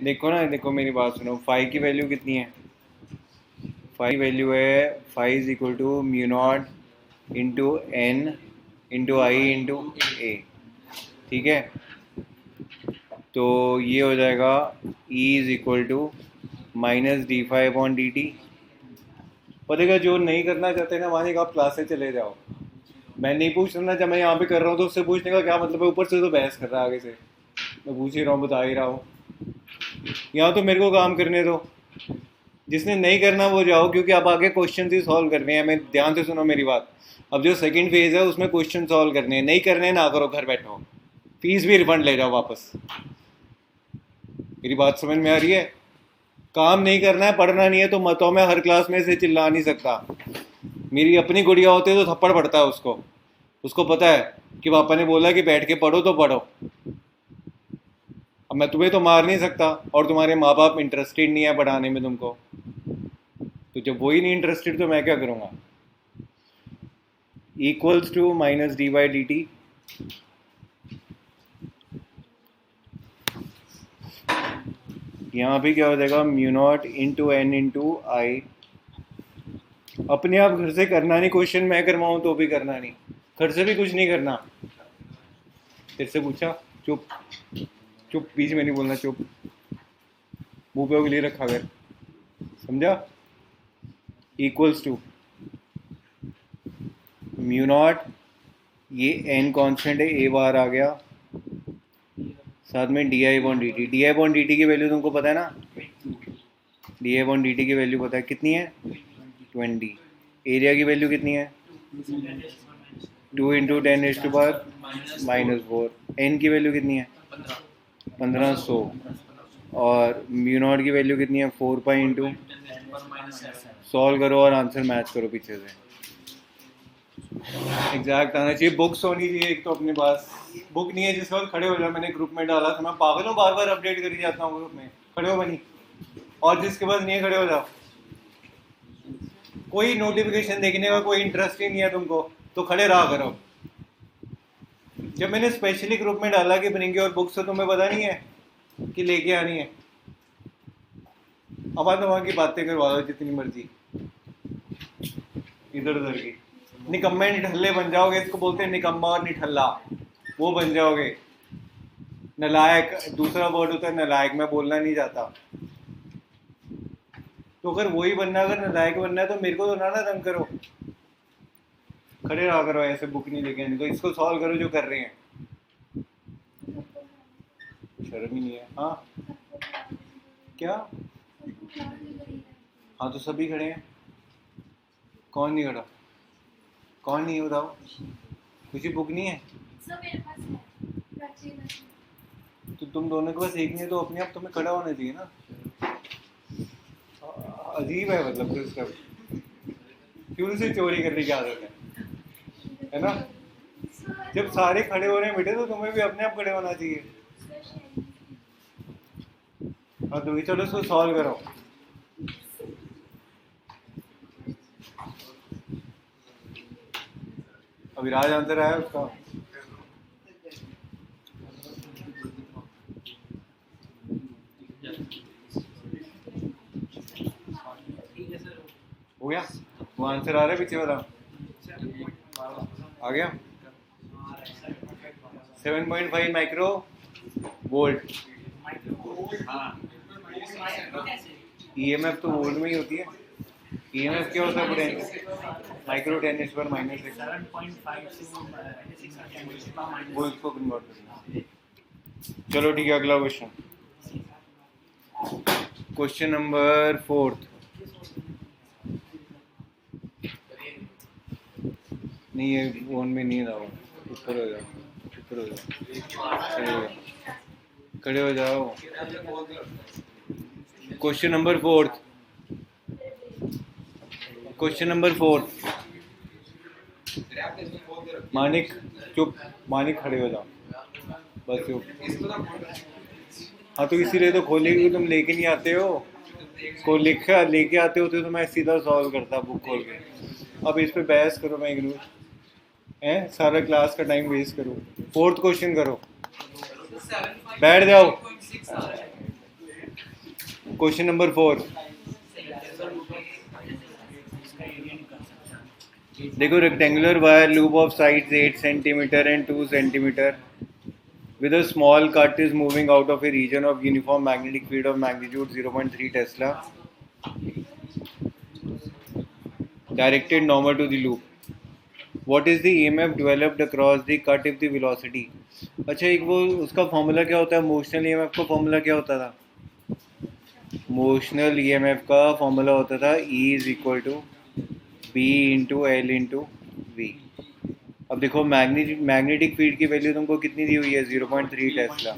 Speaker 1: देखो ना, देखो मेरी बात सुनो, फाई की वैल्यू कितनी है, फाई वैल्यू है phi is equal to mu naught into N into I into A. ठीक है, तो ये हो जाएगा E is equal to minus D phi upon D T. पता, जो नहीं करना चाहते ना वहाँ आप क्लास से चले जाओ, मैं नहीं पूछ रहा ना, जब मैं यहाँ पे कर रहा हूँ तो उससे पूछने का क्या मतलब है, ऊपर से तो बहस कर रहा है आगे से, मैं पूछ ही रहा हूँ बता ही रहा हूँ। यहाँ तो मेरे को काम करने दो, जिसने नहीं करना वो जाओ, क्योंकि आप आगे क्वेश्चन ही सॉल्व करने हैं। मैं ध्यान से सुनो मेरी बात, अब जो सेकंड फेज़ है उसमें क्वेश्चन सॉल्व करने हैं, नहीं करने ना करो, घर बैठो, फीस भी रिफंड ले जाओ वापस। मेरी बात समझ में आ रही है, काम नहीं करना है, पढ़ना नहीं है तो मतों में हर क्लास में से चिल्ला नहीं सकता। मेरी अपनी गुड़िया होती है तो थप्पड़ पड़ता है उसको, उसको पता है कि पापा ने बोला कि बैठ के पढ़ो तो पढ़ो। अब मैं तुम्हें तो मार नहीं सकता, और तुम्हारे माँ बाप इंटरेस्टेड नहीं है पढ़ाने में तुमको, तो जब वही नहीं इंटरेस्टेड तो मैं क्या करूँगा। Equals to minus D by D T, यहाँ भी क्या हो जाएगा mu naught into N into I अपने आप घर से करना नहीं, क्वेश्चन मैं करवाऊँ तो भी करना नहीं, घर से भी कुछ नहीं करना। तेरे से पूछा, चुप चुप, बीच में नहीं बोलना, चुप, मुंह पे उंगली रखा कर, समझा? इक्वल्स टू म्यू नॉट, ये एन कांस्टेंट है, ए बार आ गया, साथ में D I bond D T. D I bond D T की वैल्यू तुमको पता है ना? D I bond D T की वैल्यू पता है कितनी है? 20। एरिया की वैल्यू कितनी है? 2 इंटू 10⁻⁻⁴। एन की वैल्यू कितनी है? 1500। और म्यू नॉट की वैल्यू कितनी है? 4 पाई इंटू। सॉल्व करो और आंसर मैच करो पीछे से, एग्जैक्ट आना चाहिए। बुक्स होनी चाहिए एक तो अपने पास। बुक नहीं है जिसके बाद खड़े हो जाओ, मैंने ग्रुप में डाला था, मैं पागल हूँ, बार बार अपडेट करी जाता हूँ ग्रुप में, खड़े हो बनी। और जिसके पास नहीं है खड़े हो जाओ। कोई नोटिफिकेशन देखने का कोई इंटरेस्ट ही नहीं है तुमको तो खड़े रहा करो। जब मैंने स्पेशली ग्रुप में डाला कि ब्रिंग योर बुक्स, तो तुम्हें पता नहीं है कि लेके आनी है। अब वहाँ की बातें करवा दो जितनी मर्जी, इधर उधर की। निकम्मे निठल्ले बन जाओगे, इसको बोलते हैं निकम्मा और निठल्ला, वो बन जाओगे। नलायक दूसरा वर्ड होता है नलायक, मैं बोलना नहीं चाहता। तो अगर वही बनना, अगर नलायक बनना है तो मेरे को तो ना तंग करो, खड़े रहा करो ऐसे, बुक नहीं लेके आनी तो इसको सॉल्व करो जो कर रहे हैं। शर्म ही नहीं है। हाँ क्या? हाँ तो सभी खड़े हैं, कौन नहीं खड़ा? कौन नहीं है बताओ? कुछ बुक नहीं है तो तुम दोनों के पास एक नहीं है तो अपने आप तुम्हें खड़ा होना चाहिए ना। अजीब है मतलब सिस्टम, क्यों से चोरी करने की आदत है ना? जब सारे खड़े हो रहे हैं बेटे तो तुम्हें भी अपने आप खड़े होना चाहिए। हाँ तो चलो इसको सॉल्व करो। अविराज आंसर आया उसका? हो गया? वो आंसर आ रहा है पीछे वाला? आ गया? 7.5 माइक्रो वोल्ट। ईएमएफ तो वोल्ट में ही होती है। ईएमएफ क्या होता है पोटेंशियल? माइक्रो 10⁻⁻⁶ वो इसको कन्वर्ट करना। चलो ठीक है, अगला क्वेश्चन, क्वेश्चन नंबर 4। नहीं ये फोन में नहीं रहा, ऊपर हो जाओ, ऊपर हो जाओ, खड़े हो जाओ। Question number 4, question number 4। Manik चुप, मानिक खड़े हो जाओ बस चुप। हाँ तो इसीलिए तो खोलेगी, तुम लेके नहीं आते हो, को लिखा लेके आते होते तो मैं सीधा सॉल्व करता बुक खोल के। अब इस पे बहस करो, मैं इग्नोर है, सारा क्लास का टाइम वेस्ट करो। 4th क्वेश्चन करो, बैठ जाओ। क्वेश्चन नंबर 4 देखो, rectangular wire loop of sides 8 centimetre and 2 centimetre with a small cut is moving out of a region of uniform magnetic field of magnitude 0.3 Tesla directed normal to the loop. What is the EMF developed across the cut if the velocity? अच्छा, एक वो उसका formula क्या होता है? Motional EMF का formula क्या होता था? मोशनल EMF का फॉर्मूला होता था E = B × L × V। अब देखो मैग्नेटिक फील्ड की वैल्यू तुमको कितनी दी हुई है? 0.3 टेस्ला।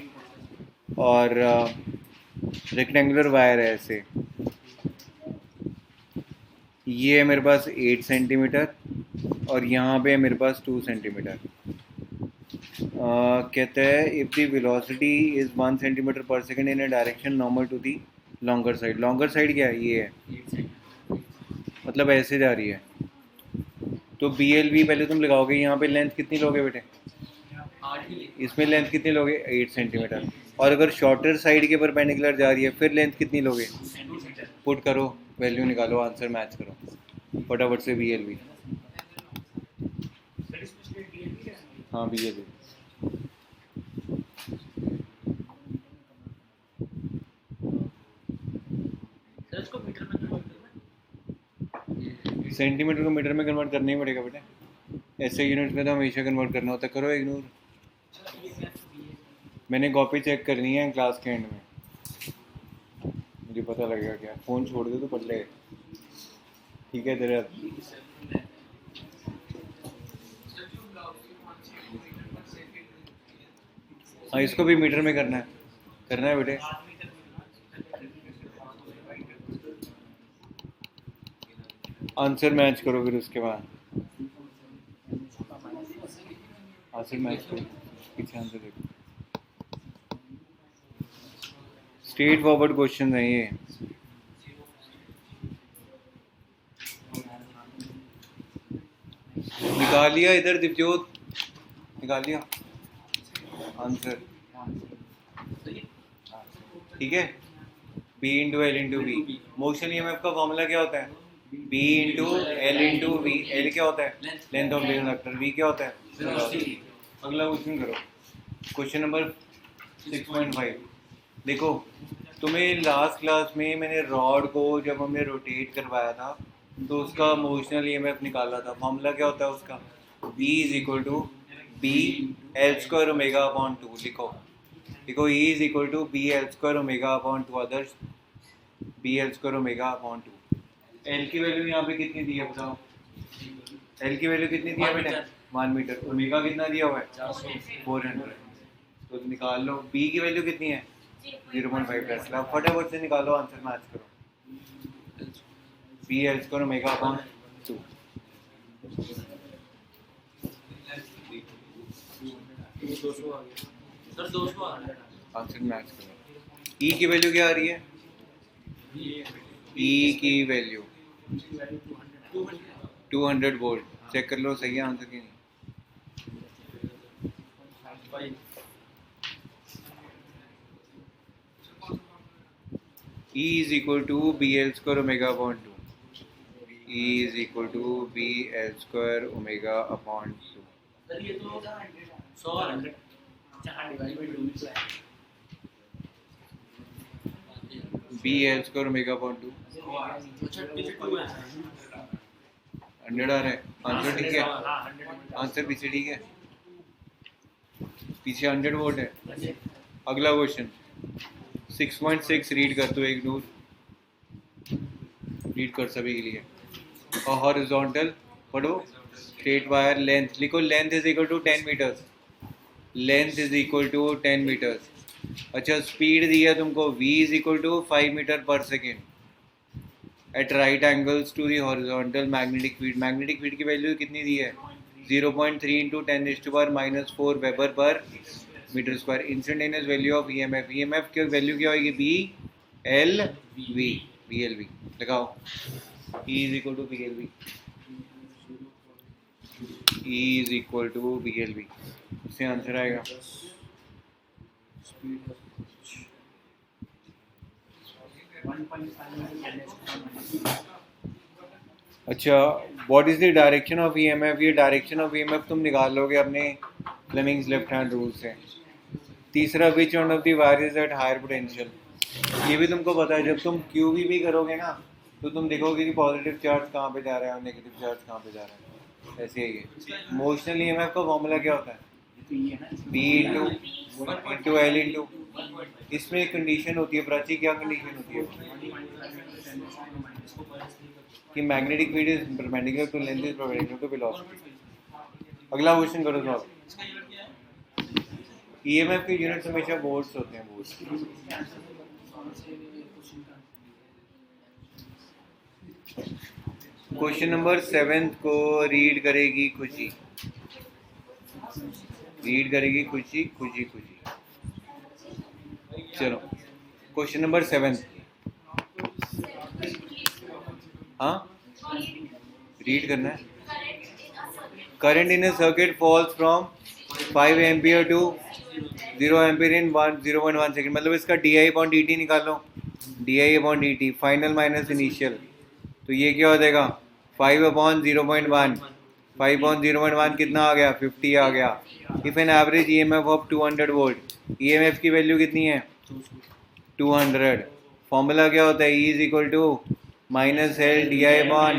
Speaker 1: और रेक्टेंगुलर वायर है ऐसे, ये है मेरे पास 8 सेंटीमीटर और यहाँ पे है मेरे पास 2 सेंटीमीटर। कहते हैं if the velocity is 1 centimetre per second in a direction normal to the longer side. Longer side क्या है? ये है, मतलब ऐसे जा रही है। तो BLV पहले तुम लगाओगे, यहाँ पे लेंथ कितनी लोगे बेटे? इसमें लेंथ कितनी लोगे? 8 सेंटीमीटर। और अगर शॉर्टर साइड के परपेंडिकुलर जा रही है फिर लेंथ कितनी लोगे? पुट करो, वैल्यू निकालो, आंसर मैच करो। फटाफट से BLV।
Speaker 2: सर इसमें स्टेट DLV क्या है?
Speaker 1: हाँ BLV।
Speaker 2: सर इसको मीटर में कन्वर्ट करना है?
Speaker 1: सेंटीमीटर को मीटर में कन्वर्ट करना ही पड़ेगा बेटा, ऐसे यूनिट में तो हमेशा कन्वर्ट करना होता है। करो इग्नोर, मैंने कॉपी चेक करनी है क्लास के एंड में, मुझे पता लगेगा क्या। फ़ोन छोड़ दे तो पढ़ ले, ठीक है तेरे। हाँ इसको भी मीटर में करना है बेटे। आंसर मैच करो फिर उसके बाद, आंसर मैच करो, पीछे आंसर देखो। स्ट्रेट फॉरवर्ड क्वेश्चन है ये। निकाल लिया इधर दिव्योत, निकाल लिया आंसर, ठीक है। B into L into V, motion EMF का फॉर्मूला क्या होता है? B into L into V. L क्या होता है? Length of conductor. V क्या होता है? अगला क्वेश्चन करो, क्वेश्चन नंबर 6.5। देखो तुम्हें लास्ट क्लास में मैंने रॉड को जब हमने रोटेट करवाया था तो उसका मोशनल EMF निकाला था। फॉर्मूला क्या होता है उसका? B is equal to B L square omega upon 2। लिखो E is equal to B L square omega upon 2, others B L square omega upon 2। L की वैल्यू यहाँ पे कितनी दी है बताओ? एल की वैल्यू कितनी दी है बेटा? 1 मीटर। ओमेगा कितना दिया हुआ है? 400। तो निकाल लो B की वैल्यू कितनी है? 0.5 टेस्ला। फटाफट से निकालो, आंसर मैच करो। B L square omega upon 2।
Speaker 2: Sir 200 आ रहा है।
Speaker 1: आंसर मैच करो। E की वैल्यू क्या आ रही है? E की वैल्यू 200 वोल्ट। चेक कर लो सही है आंसर की नहीं। E is equal to BL square omega upon 2. E is equal to BL square omega upon 2.
Speaker 2: Sir ये तो 100 डिवाइड बाय 2 है।
Speaker 1: BL square omega upon 2.
Speaker 2: अच्छा 2 है।
Speaker 1: 100 आ रहा है। आंसर ठीक है, आंसर पीछे ठीक है, पीछे 100 वोल्ट है। अगला क्वेश्चन 6.6 रीड कर दो, इग्नोर रीड कर सभी के लिए। और हॉरिजॉन्टल पढ़ो, स्ट्रेट वायर लेंथ लिखो। Length is equal to 10 metres. Length is equal to 10 metres. अच्छा स्पीड दी है तुमको, V is equal to 5 metre per second at right angles to the horizontal magnetic field. Magnetic field की value कितनी दी है? 0.3 into 10⁻⁻⁴ weber per metre square. Instantaneous value of EMF, EMF की value क्या होगी? BLV लगाओ। E is equal to BLV, E is equal to BLV, इससे answer आएगा। अच्छा what is the direction of EMF? ये डायरेक्शन ऑफ EMF तुम निकाल लोगे अपने फ्लेमिंग्स लेफ्ट हैंड रूल से। तीसरा which one of the wire is at higher potential, ये भी तुमको पता है। जब तुम QV भी करोगे ना तो तुम देखोगे कि पॉजिटिव चार्ज कहाँ पे जा रहा है और नेगेटिव चार्ज कहाँ पे जा रहा है। ऐसे ही है। मोशनल EMF का फॉर्मूला क्या होता है? B इंटू एल इंटू, इसमें एक कंडीशन होती है प्राची, क्या कंडीशन होती है? कि magnetic field is perpendicular to length is perpendicular to velocity. अगला क्वेश्चन करो साहब। EMF के यूनिट्स हमेशा वोल्ट्स होते हैं, वोल्ट्स। क्वेश्चन नंबर 7 को रीड करेगी खुशी, रीड करेगी खुशी खुशी खुशी। चलो क्वेश्चन नंबर 7, हाँ रीड करना है। Current in a circuit falls from 5 ampere to 0 ampere in 0.1 second. मतलब इसका di/dt निकालो, di/dt फाइनल माइनस इनिशियल। तो ये क्या हो जाएगा? 5/0.1 5/0.1 कितना आ गया 50 आ गया. If an average EMF of 200 volt, EMF की वैल्यू कितनी है 200. फॉर्मूला क्या होता है E is equal to -L/di/dt.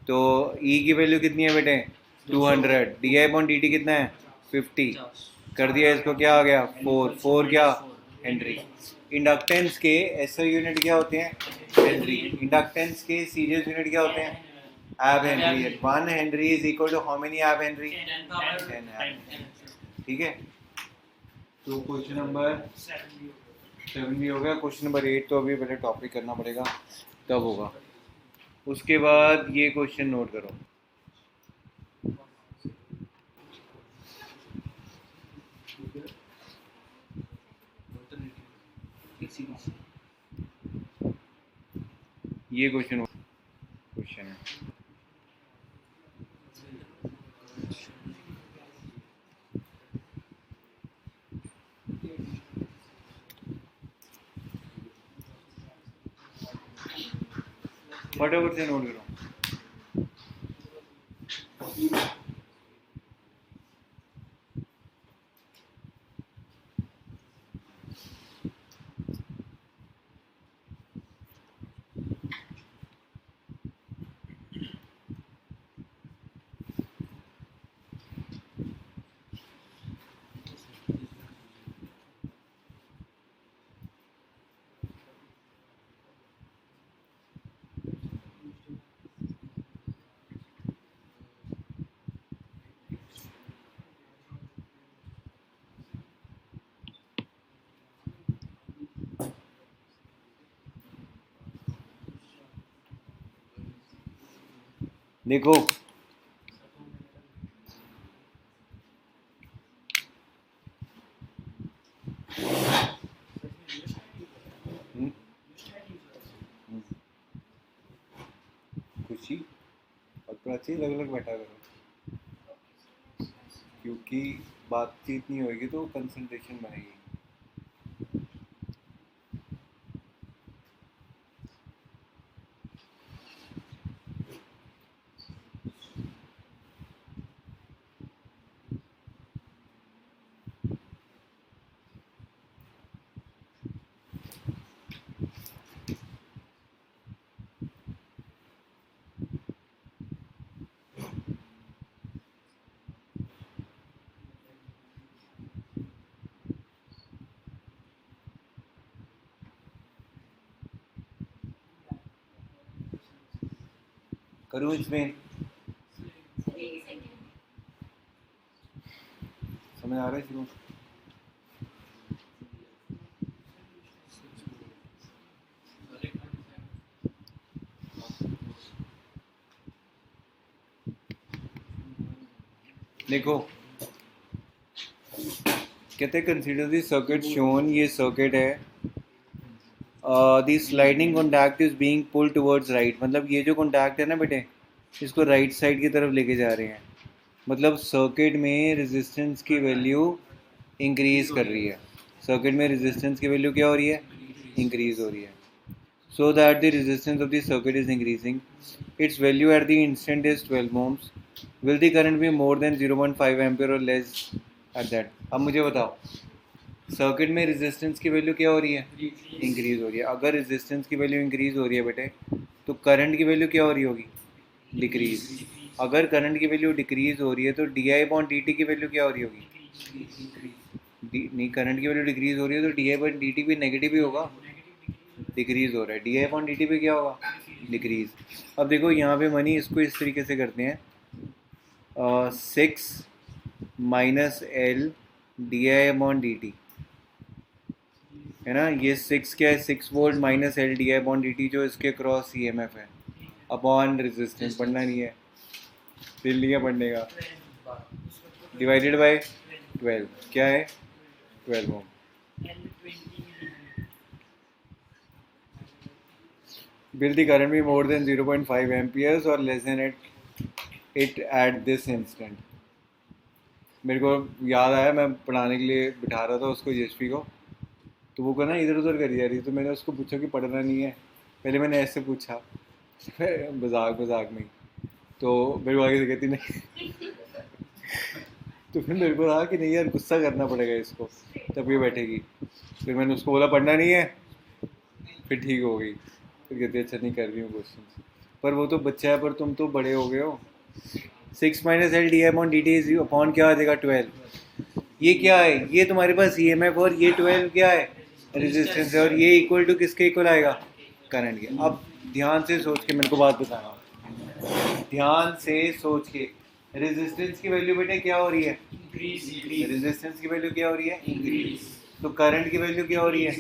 Speaker 1: तो E की वैल्यू कितनी है बेटे 200, di/dt कितना है 50. कर दिया इसको, क्या आ गया 4 क्या हेनरी. इंडक्टेंस के SI यूनिट क्या होते हैं हेनरी. इंडक्टेंस के सीरीज यूनिट क्या होते हैं ab henry. 1 henry is equal to how many ab henry 10 ab. ठीक है. तो क्वेश्चन नंबर 7 भी हो गया. क्वेश्चन नंबर 8 तो अभी पहले टॉपिक करना पड़ेगा तब होगा. उसके बाद ये क्वेश्चन नोट करो. ये क्वेश्चन है फटाफट से नोट करो. देखो खुशी और प्राची अलग अलग बैठा करो, क्योंकि बातचीत नहीं होगी तो कंसंट्रेशन बनेगी. करूँ इसमें समझ आ रहा है शुरू. देखो कहते हैं कंसीडर द सर्किट शोन. ये सर्किट है. The sliding contact is being pull towards right. मतलब ये जो कॉन्टैक्ट है ना बेटे, इसको राइट साइड की तरफ लेके जा रहे हैं. मतलब सर्किट में रेजिस्टेंस की वैल्यू इंक्रीज कर रही है. सर्किट में रेजिस्टेंस की वैल्यू क्या हो रही है इंक्रीज हो रही है. So that the resistance of the circuit is increasing. It's value at the instant is 12 ohms. Will the current be more than 0.5 ampere और लेस एट दैट. अब मुझे बताओ सर्किट में रेजिस्टेंस की वैल्यू क्या हो रही है इंक्रीज हो रही है. अगर रेजिस्टेंस की वैल्यू इंक्रीज हो रही है बेटे तो करंट की वैल्यू क्या हो रही होगी डिक्रीज. अगर करंट की वैल्यू डिक्रीज हो रही है तो di/dt की वैल्यू क्या हो रही होगी नहीं. करंट की वैल्यू डिक्रीज हो रही है तो di/dt भी नेगेटिव ही होगा. डिक्रीज हो रहा है di/dt पे क्या होगा डिक्रीज. अब देखो यहाँ पे मनी इसको इस तरीके से करते हैं 6 - L di/dt है ना. ये 6 क्या है 6 वोल्ट माइनस L di/dt जो इसके क्रॉस EMF है अपॉन रेजिस्टेंस. पढ़ना नहीं है, दिल नहीं है पढ़ने का. डिवाइडेड बाय 12 क्या है 12 ओम. Will the current be more than 0.5 amperes or less than it at this instant. मेरे को याद आया मैं पढ़ाने के लिए बिठा रहा था उसको यशवी को, तो वो कहना इधर उधर करी जा रही. तो मैंने उसको पूछा कि पढ़ना नहीं है. पहले मैंने ऐसे पूछा मजाक में। तो मेरे को आगे से कहती नहीं। तो फिर मेरे को रहा कि नहीं यार गुस्सा करना पड़ेगा इसको, तब ये बैठेगी। फिर मैंने उसको बोला पढ़ना नहीं है, फिर ठीक हो गई। फिर कहती है अच्छा नहीं कर रही हूँ क्वेश्चन। पर वो तो बच्चा है, पर तुम तो बड़े हो गए हो। 6 minus L D upon D T is upon क्या आ जाएगा 12। ये क्या है, ये तुम्हारे पास ई एम एफ, और ये 12 क्या है रेजिस्टेंस है, और ये इक्वल टू किसके इक्वल आएगा करंट के। अब ध्यान से सोच के मेरे को बात बताना, ध्यान से सोच के। रेजिस्टेंस की वैल्यू बेटे क्या हो रही है, रेजिस्टेंस की वैल्यू क्या हो रही है, इंक्रीज। तो करंट की वैल्यू क्या हो रही है,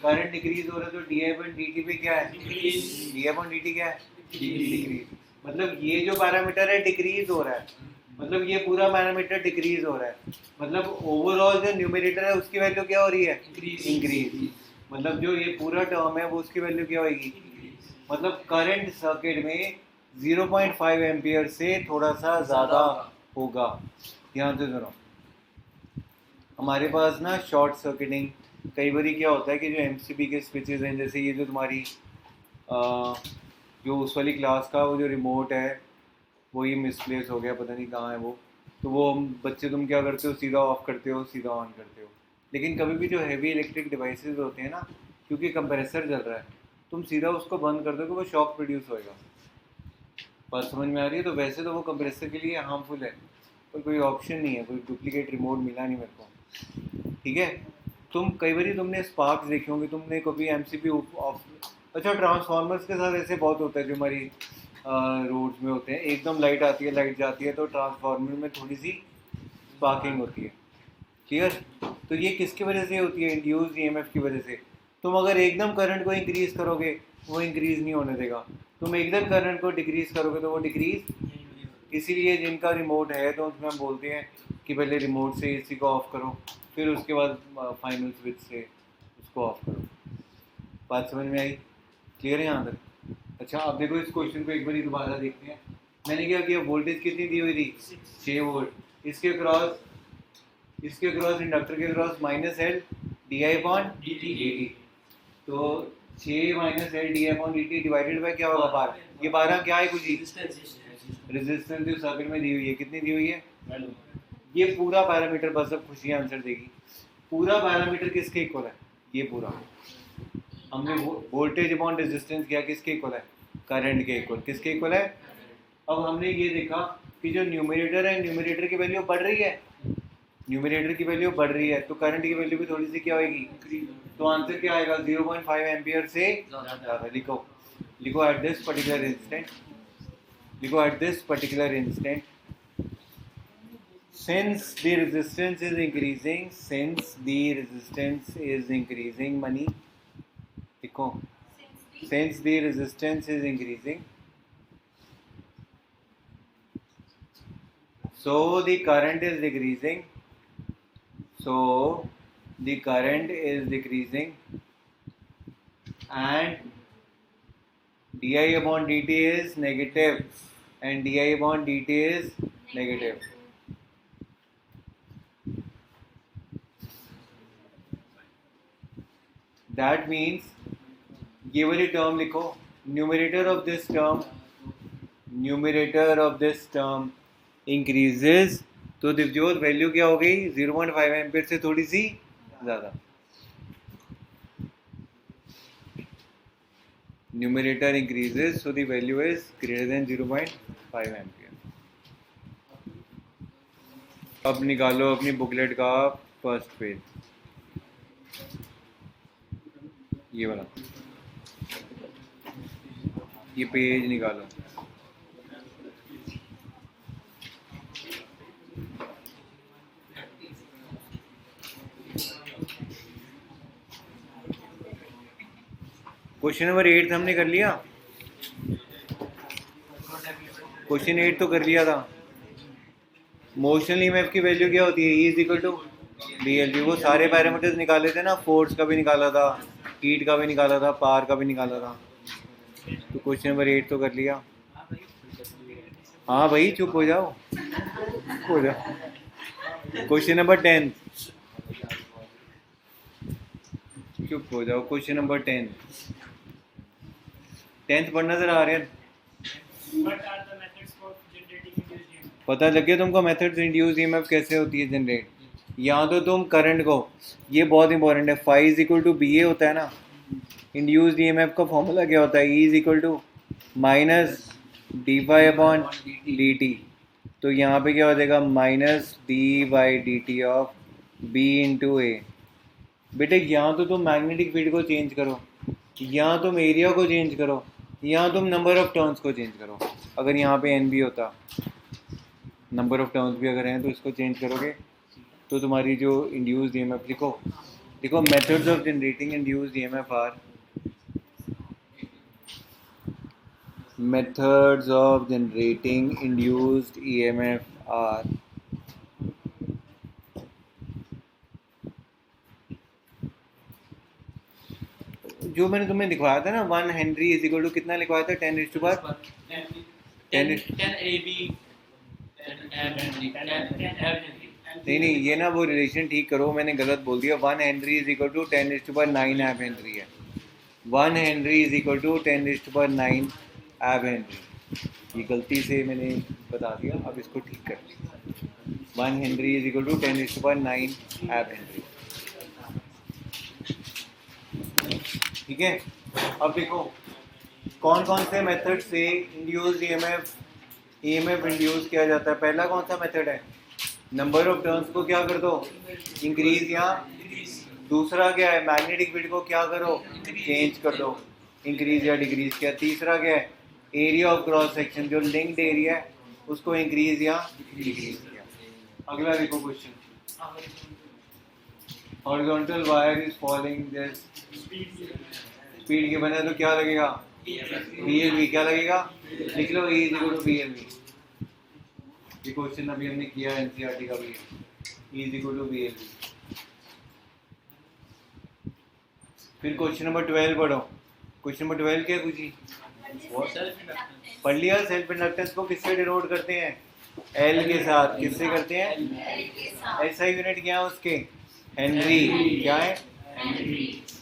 Speaker 1: करंट डिक्रीज हो रहा है। तो D I upon D T पे क्या है, D I upon D T क्या है, डिक्रीज। मतलब ये जो पैरामीटर है डिक्रीज हो रहा है, मतलब ये पूरा पैरामीटर डिक्रीज हो रहा है। मतलब ओवरऑल जो न्यूमरेटर है उसकी वैल्यू क्या हो रही है, इंक्रीज। मतलब जो ये पूरा टर्म है वो उसकी वैल्यू क्या होगी, मतलब करंट सर्किट में 0.5 एम्पियर से थोड़ा सा ज़्यादा होगा। ध्यान से सुनो, हमारे पास ना शॉर्ट सर्किटिंग कई बार क्या होता है कि जो एमसीबी के स्विचेस हैं, जैसे ये जो तुम्हारी जो उस वाली क्लास का वो जो रिमोट है वो ये मिसप्लेस हो गया, पता नहीं कहाँ है वो। तो वो बच्चे तुम क्या करते हो, सीधा ऑफ करते हो सीधा ऑन करते हो। लेकिन कभी भी जो हैवी इलेक्ट्रिक डिवाइसेस होते हैं ना, क्योंकि कंप्रेसर चल रहा है, तुम सीधा उसको बंद कर दोगे वो शॉक प्रोड्यूस होएगा। बात समझ में आ रही है। तो वैसे तो वो कंप्रेसर के लिए हार्मफुल है, पर कोई ऑप्शन नहीं है, कोई डुप्लीकेट रिमोट मिला नहीं मेरे को, ठीक है। तुम कई बार तुमने स्पार्क्स देखे होंगे, तुमने कभी एमसीबी ऑफ, अच्छा ट्रांसफार्मर्स के साथ ऐसे बहुत होता है जो हमारी रोड्स में होते हैं, एकदम लाइट आती है लाइट जाती है तो ट्रांसफार्मर में थोड़ी सी स्पार्किंग होती है, क्लियर। तो ये किसकी वजह से होती है, इंड्यूस्ड ईएमएफ की वजह से। तुम अगर एकदम करंट को इंक्रीज करोगे वो इंक्रीज नहीं होने देगा, तुम एकदम करंट को डिक्रीज करोगे तो वो डिक्रीज। इसीलिए जिनका रिमोट है तो उसमें हम बोलते हैं कि पहले रिमोट से एसी को ऑफ करो, फिर उसके बाद फाइनल स्विच से उसको ऑफ करो। बात समझ में आई, क्लियर है यहाँ तक। अच्छा अब देखो इस क्वेश्चन को एक बार दोबारा देखते हैं। मैंने क्या किया, वोल्टेज कितनी दी हुई थी, 6 वोल्ट। इसके क्रॉस इंडक्टर के cross minus L D I upon D T. तो 6 minus L D I upon D T divided by क्या होगा 12। ये 12 क्या है, कुछ रेजिस्टेंस जो सर्किट में दी हुई है, कितनी दी हुई है। ये पूरा पैरामीटर बस अब खुशियाँ आंसर देगी। पूरा पैरामीटर किसके इक्वल है, ये पूरा हमने वोल्टेज अपॉन रेजिस्टेंस किया, किसके इक्वल है, करंट के इक्वल। किसके इक्वल है। अब हमने ये देखा कि जो न्यूमरेटर है, न्यूमरेटर की वैल्यू बढ़ रही है, न्यूमरेटर की वैल्यू बढ़ रही है तो करंट की वैल्यू भी थोड़ी सी क्या होगी। तो आंसर क्या आएगा, 0.5 एम्पियर से ज़्यादा। लिखो एट दिस पर्टिकुलर इंस्टेंट, लिखो at this particular instant since the resistance is increasing, since the resistance is increasing, money देखो, since the resistance is increasing, so the current is decreasing, so the current is decreasing and di upon dt is negative and di upon dt is negative. That means ये वाली term लिखो, numerator of this term increases, तो दिव्योत value क्या हो गई 0.5 ampere से थोड़ी सी ज़्यादा। Numerator increases so the value is greater than 0.5 ampere. अब निकालो अपनी बुकलेट का फर्स्ट पेज, ये वाला, ये पेज निकालो। क्वेश्चन नंबर 8 हमने कर लिया, क्वेश्चन 8 तो कर लिया था। मोशनल ईएमएफ की वैल्यू क्या होती है, E is equal to B L V. वो सारे पैरामीटर्स निकाले थे ना, फोर्स का भी निकाला था, हीट का भी निकाला था, पावर का भी निकाला था। तो क्वेश्चन नंबर 8 तो कर लिया। हाँ भाई चुप हो जाओ, चुप हो जाओ। क्वेश्चन नंबर 10, चुप हो जाओ। क्वेश्चन नंबर 10, 10th पढ़ना जरा आ रहे हैं।
Speaker 3: What are the methods for generating induced EMF?
Speaker 1: पता लग गया तुमको मेथड्स इंड्यूस ईएमएफ कैसे होती है जनरेट। यहाँ तो तुम करंट को, ये बहुत इंपॉर्टेंट है, phi is equal to B A होता है ना, इंड्यूस्ड ईएमएफ का फॉर्मूला क्या होता है, E is equal to minus D Y upon D T. तो यहाँ पे क्या हो जाएगा, minus D Y D T of B into A. बेटे यहाँ तो तुम मैग्नेटिक फील्ड को चेंज करो, यहाँ तुम एरिया को चेंज करो, यहाँ तुम नंबर ऑफ टर्न्स को चेंज करो। अगर यहाँ पे एन बी होता, नंबर ऑफ टर्न्स भी अगर हैं तो इसको चेंज करोगे तो तुम्हारी जो इंड्यूस्ड ईएमएफ लिखो, देखो methods of generating induced EMF are, methods of generating induced EMF are जो मैंने तुम्हें दिखवाया था ना, 1 हेनरी इज इक्वल टू कितना लिखवाया था, 10 इज टू पावर
Speaker 2: 10 AB
Speaker 1: नहीं ये ना वो रिलेशन ठीक करो, मैंने गलत बोल दिया। 1 henry is equal to 10 is to power 9 ab henry है। 1 henry is equal to 10 is to power 9 ab Henry, ये गलती से मैंने बता दिया, अब इसको ठीक कर। 1 henry is equal to 10 is to power 9 ab Henry, ठीक है। अब देखो कौन कौन से मेथड से इंड्यूस्ड ईएमएफ इंड्यूस किया जाता है। पहला कौन सा मेथड है, नंबर ऑफ टर्न्स को क्या कर दो, इंक्रीज या दूसरा क्या है, मैग्नेटिक फील्ड को क्या करो, चेंज कर दो, इंक्रीज या डिक्रीज किया। तीसरा क्या है, एरिया ऑफ क्रॉस सेक्शन जो लिंक्ड एरिया है उसको इंक्रीज या डिक्रीज किया। अगला देखो question, horizontal wire is following this speed के बने तो क्या लगेगा, BLV क्या लगेगा, लिख लो E is equal to BLV। ये क्वेश्चन अभी हमने किया एनसीईआरटी का भी, E is equal to BLV। फिर क्वेश्चन नंबर 12 पढ़ो। क्वेश्चन नंबर 12 क्या है कुछ ही पढ़ लिया। सेल्फ इंडक्टेंस को किससे डिनोट करते हैं, L के साथ। किससे करते हैं, ऐसा यूनिट क्या है उसके, हेनरी। क्या है,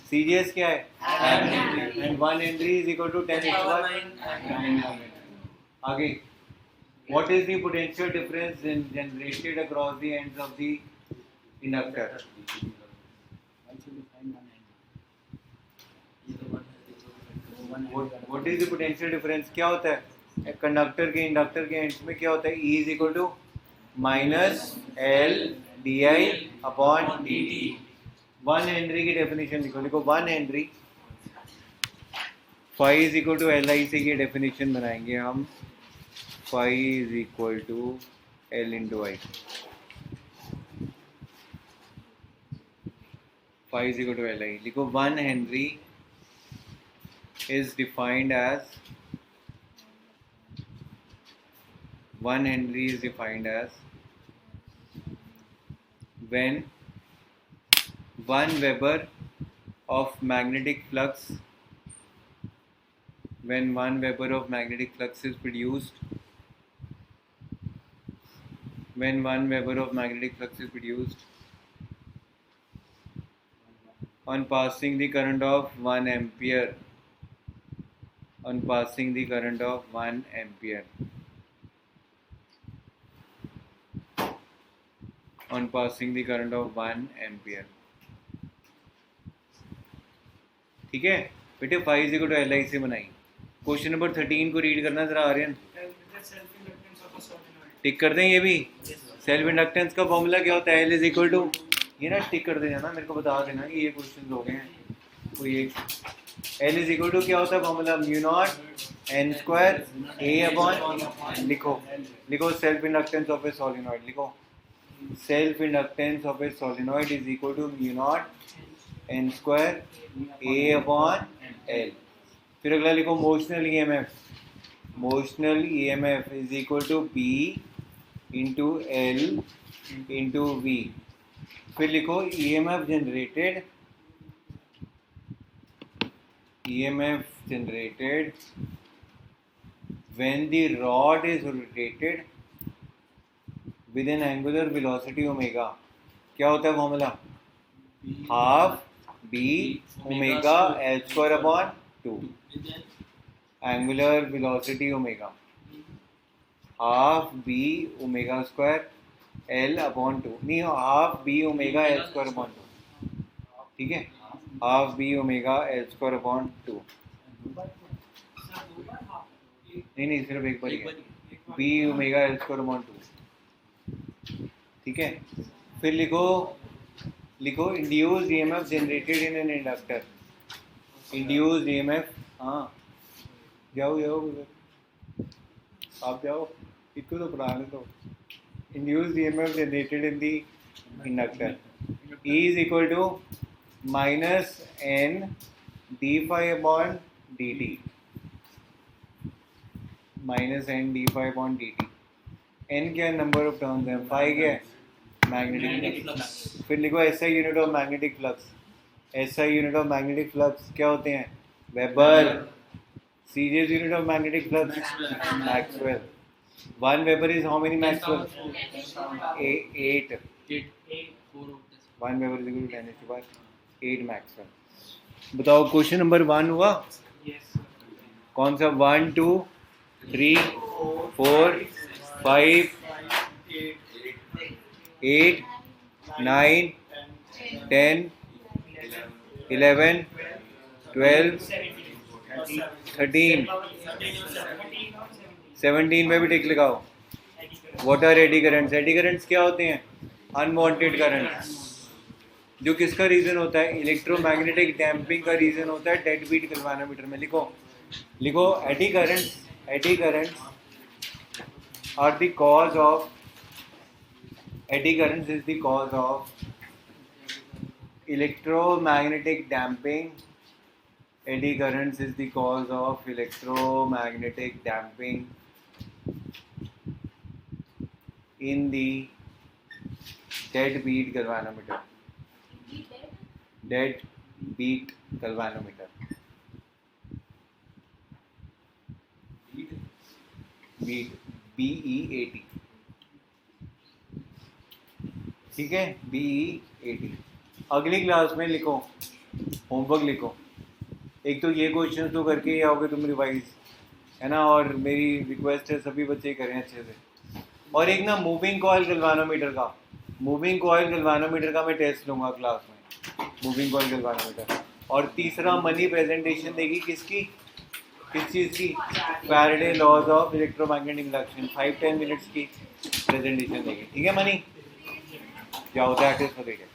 Speaker 1: सीजीएस क्या है, and 1 henry is equal to 10 is to 9। आगे, what is the potential difference generated across the ends of the inductor. What is the potential difference, क्या होता है कंडक्टर के इंडक्टर के एंड्स में क्या होता है, E is equal to minus L D I upon D T. 1 henry की डेफिनेशन लिखो, लिखो 1 henry, phi is equal to L I से ये डेफिनेशन बनाएंगे हम, phi is equal to L into I, phi is equal to L I. लिखो 1 henry is defined as 1 Henry is defined as when 1 Weber of magnetic flux, when 1 Weber of magnetic flux is produced, when 1 Weber of magnetic flux is produced on passing the current of 1 ampere, on passing the current of 1 ampere, on passing the current of 1 ampere। ठीक है बेटे, phi is equal to L I से बनाई। Question number 13 को read करना जरा आर्यन, टिक कर दें ये भी। सेल्फ इंडक्टेंस का फॉर्मूला क्या होता है, एल इज इक्वल टू, ये ना टिक कर देना, मेरे को बता देना कि ये क्वेश्चन हो गए हैं। तो ये L इज इक्वल टू क्या होता है formula, mu naught N square A upon, लिखो लिखो self inductance of a solenoid, लिखो self inductance of a solenoid is equal to mu naught N square A upon L. फिर अगला लिखो motional EMF, motional EMF is equal to B into L into V. फिर लिखो EMF generated, EMF generated when the rod is rotated with an angular velocity omega। क्या होता है formula, half B omega L square upon 2। Angular velocity omega half B omega square L upon 2, नहीं half B omega L square upon 2, ठीक है, half B omega L square upon 2, नहीं सिर्फ एक बार ही है, B omega L square upon 2, ठीक है। फिर लिखो induced EMF generated in an inductor, induced EMF, हाँ जाओ आप जाओ, इसको तो पढ़ाने दो। Induced EMF generated in the inductor is equal to minus N D phi upon D T, minus N D phi upon D T. N क्या number of turns है, फाई क्या है मैग्नेटिक फ्लक्स। फिर लिखो SI unit of magnetic flux, SI unit of magnetic flux क्या होते हैं, weber. सीरीज unit of magnetic flux maxwell. 1 weber is how many maxwell, 8। 1 weber is equal to 10⁻8 Maxwell. बताओ क्वेश्चन नंबर 1 हुआ, कौन सा, 1 2 3 4 5 8 9 10 11 12 13 17 में भी टिक लगाओ। What are eddy currents, eddy currents क्या होते हैं, अनवांटेड करंट्स, जो किसका रीजन होता है, इलेक्ट्रोमैग्नेटिक डैम्पिंग का रीजन होता है डेड बीट गैल्वेनोमीटर में। लिखो eddy currents are the cause of, eddy currents is the cause of electromagnetic damping, eddy currents is the cause of electromagnetic damping in the dead beat galvanometer, dead beat galvanometer, beat BEAT, ठीक है, BEAT। अगली class में लिखो, homework लिखो, एक तो ये question तो करके ही आओगे तुम रिवाइज, है ना, और मेरी रिक्वेस्ट है सभी बच्चे करें अच्छे से। और एक ना मूविंग कॉइल गैल्वेनोमीटर का मैं टेस्ट लूँगा क्लास में, मूविंग कॉइल गैल्वेनोमीटर। और तीसरा मनी प्रेजेंटेशन देगी किसकी, किस चीज़ की, Faraday laws of electromagnetic induction, 5-10 minutes की प्रेजेंटेशन देगी, ठीक है मनी, क्या होता है प्रैक्टिस करेंगे।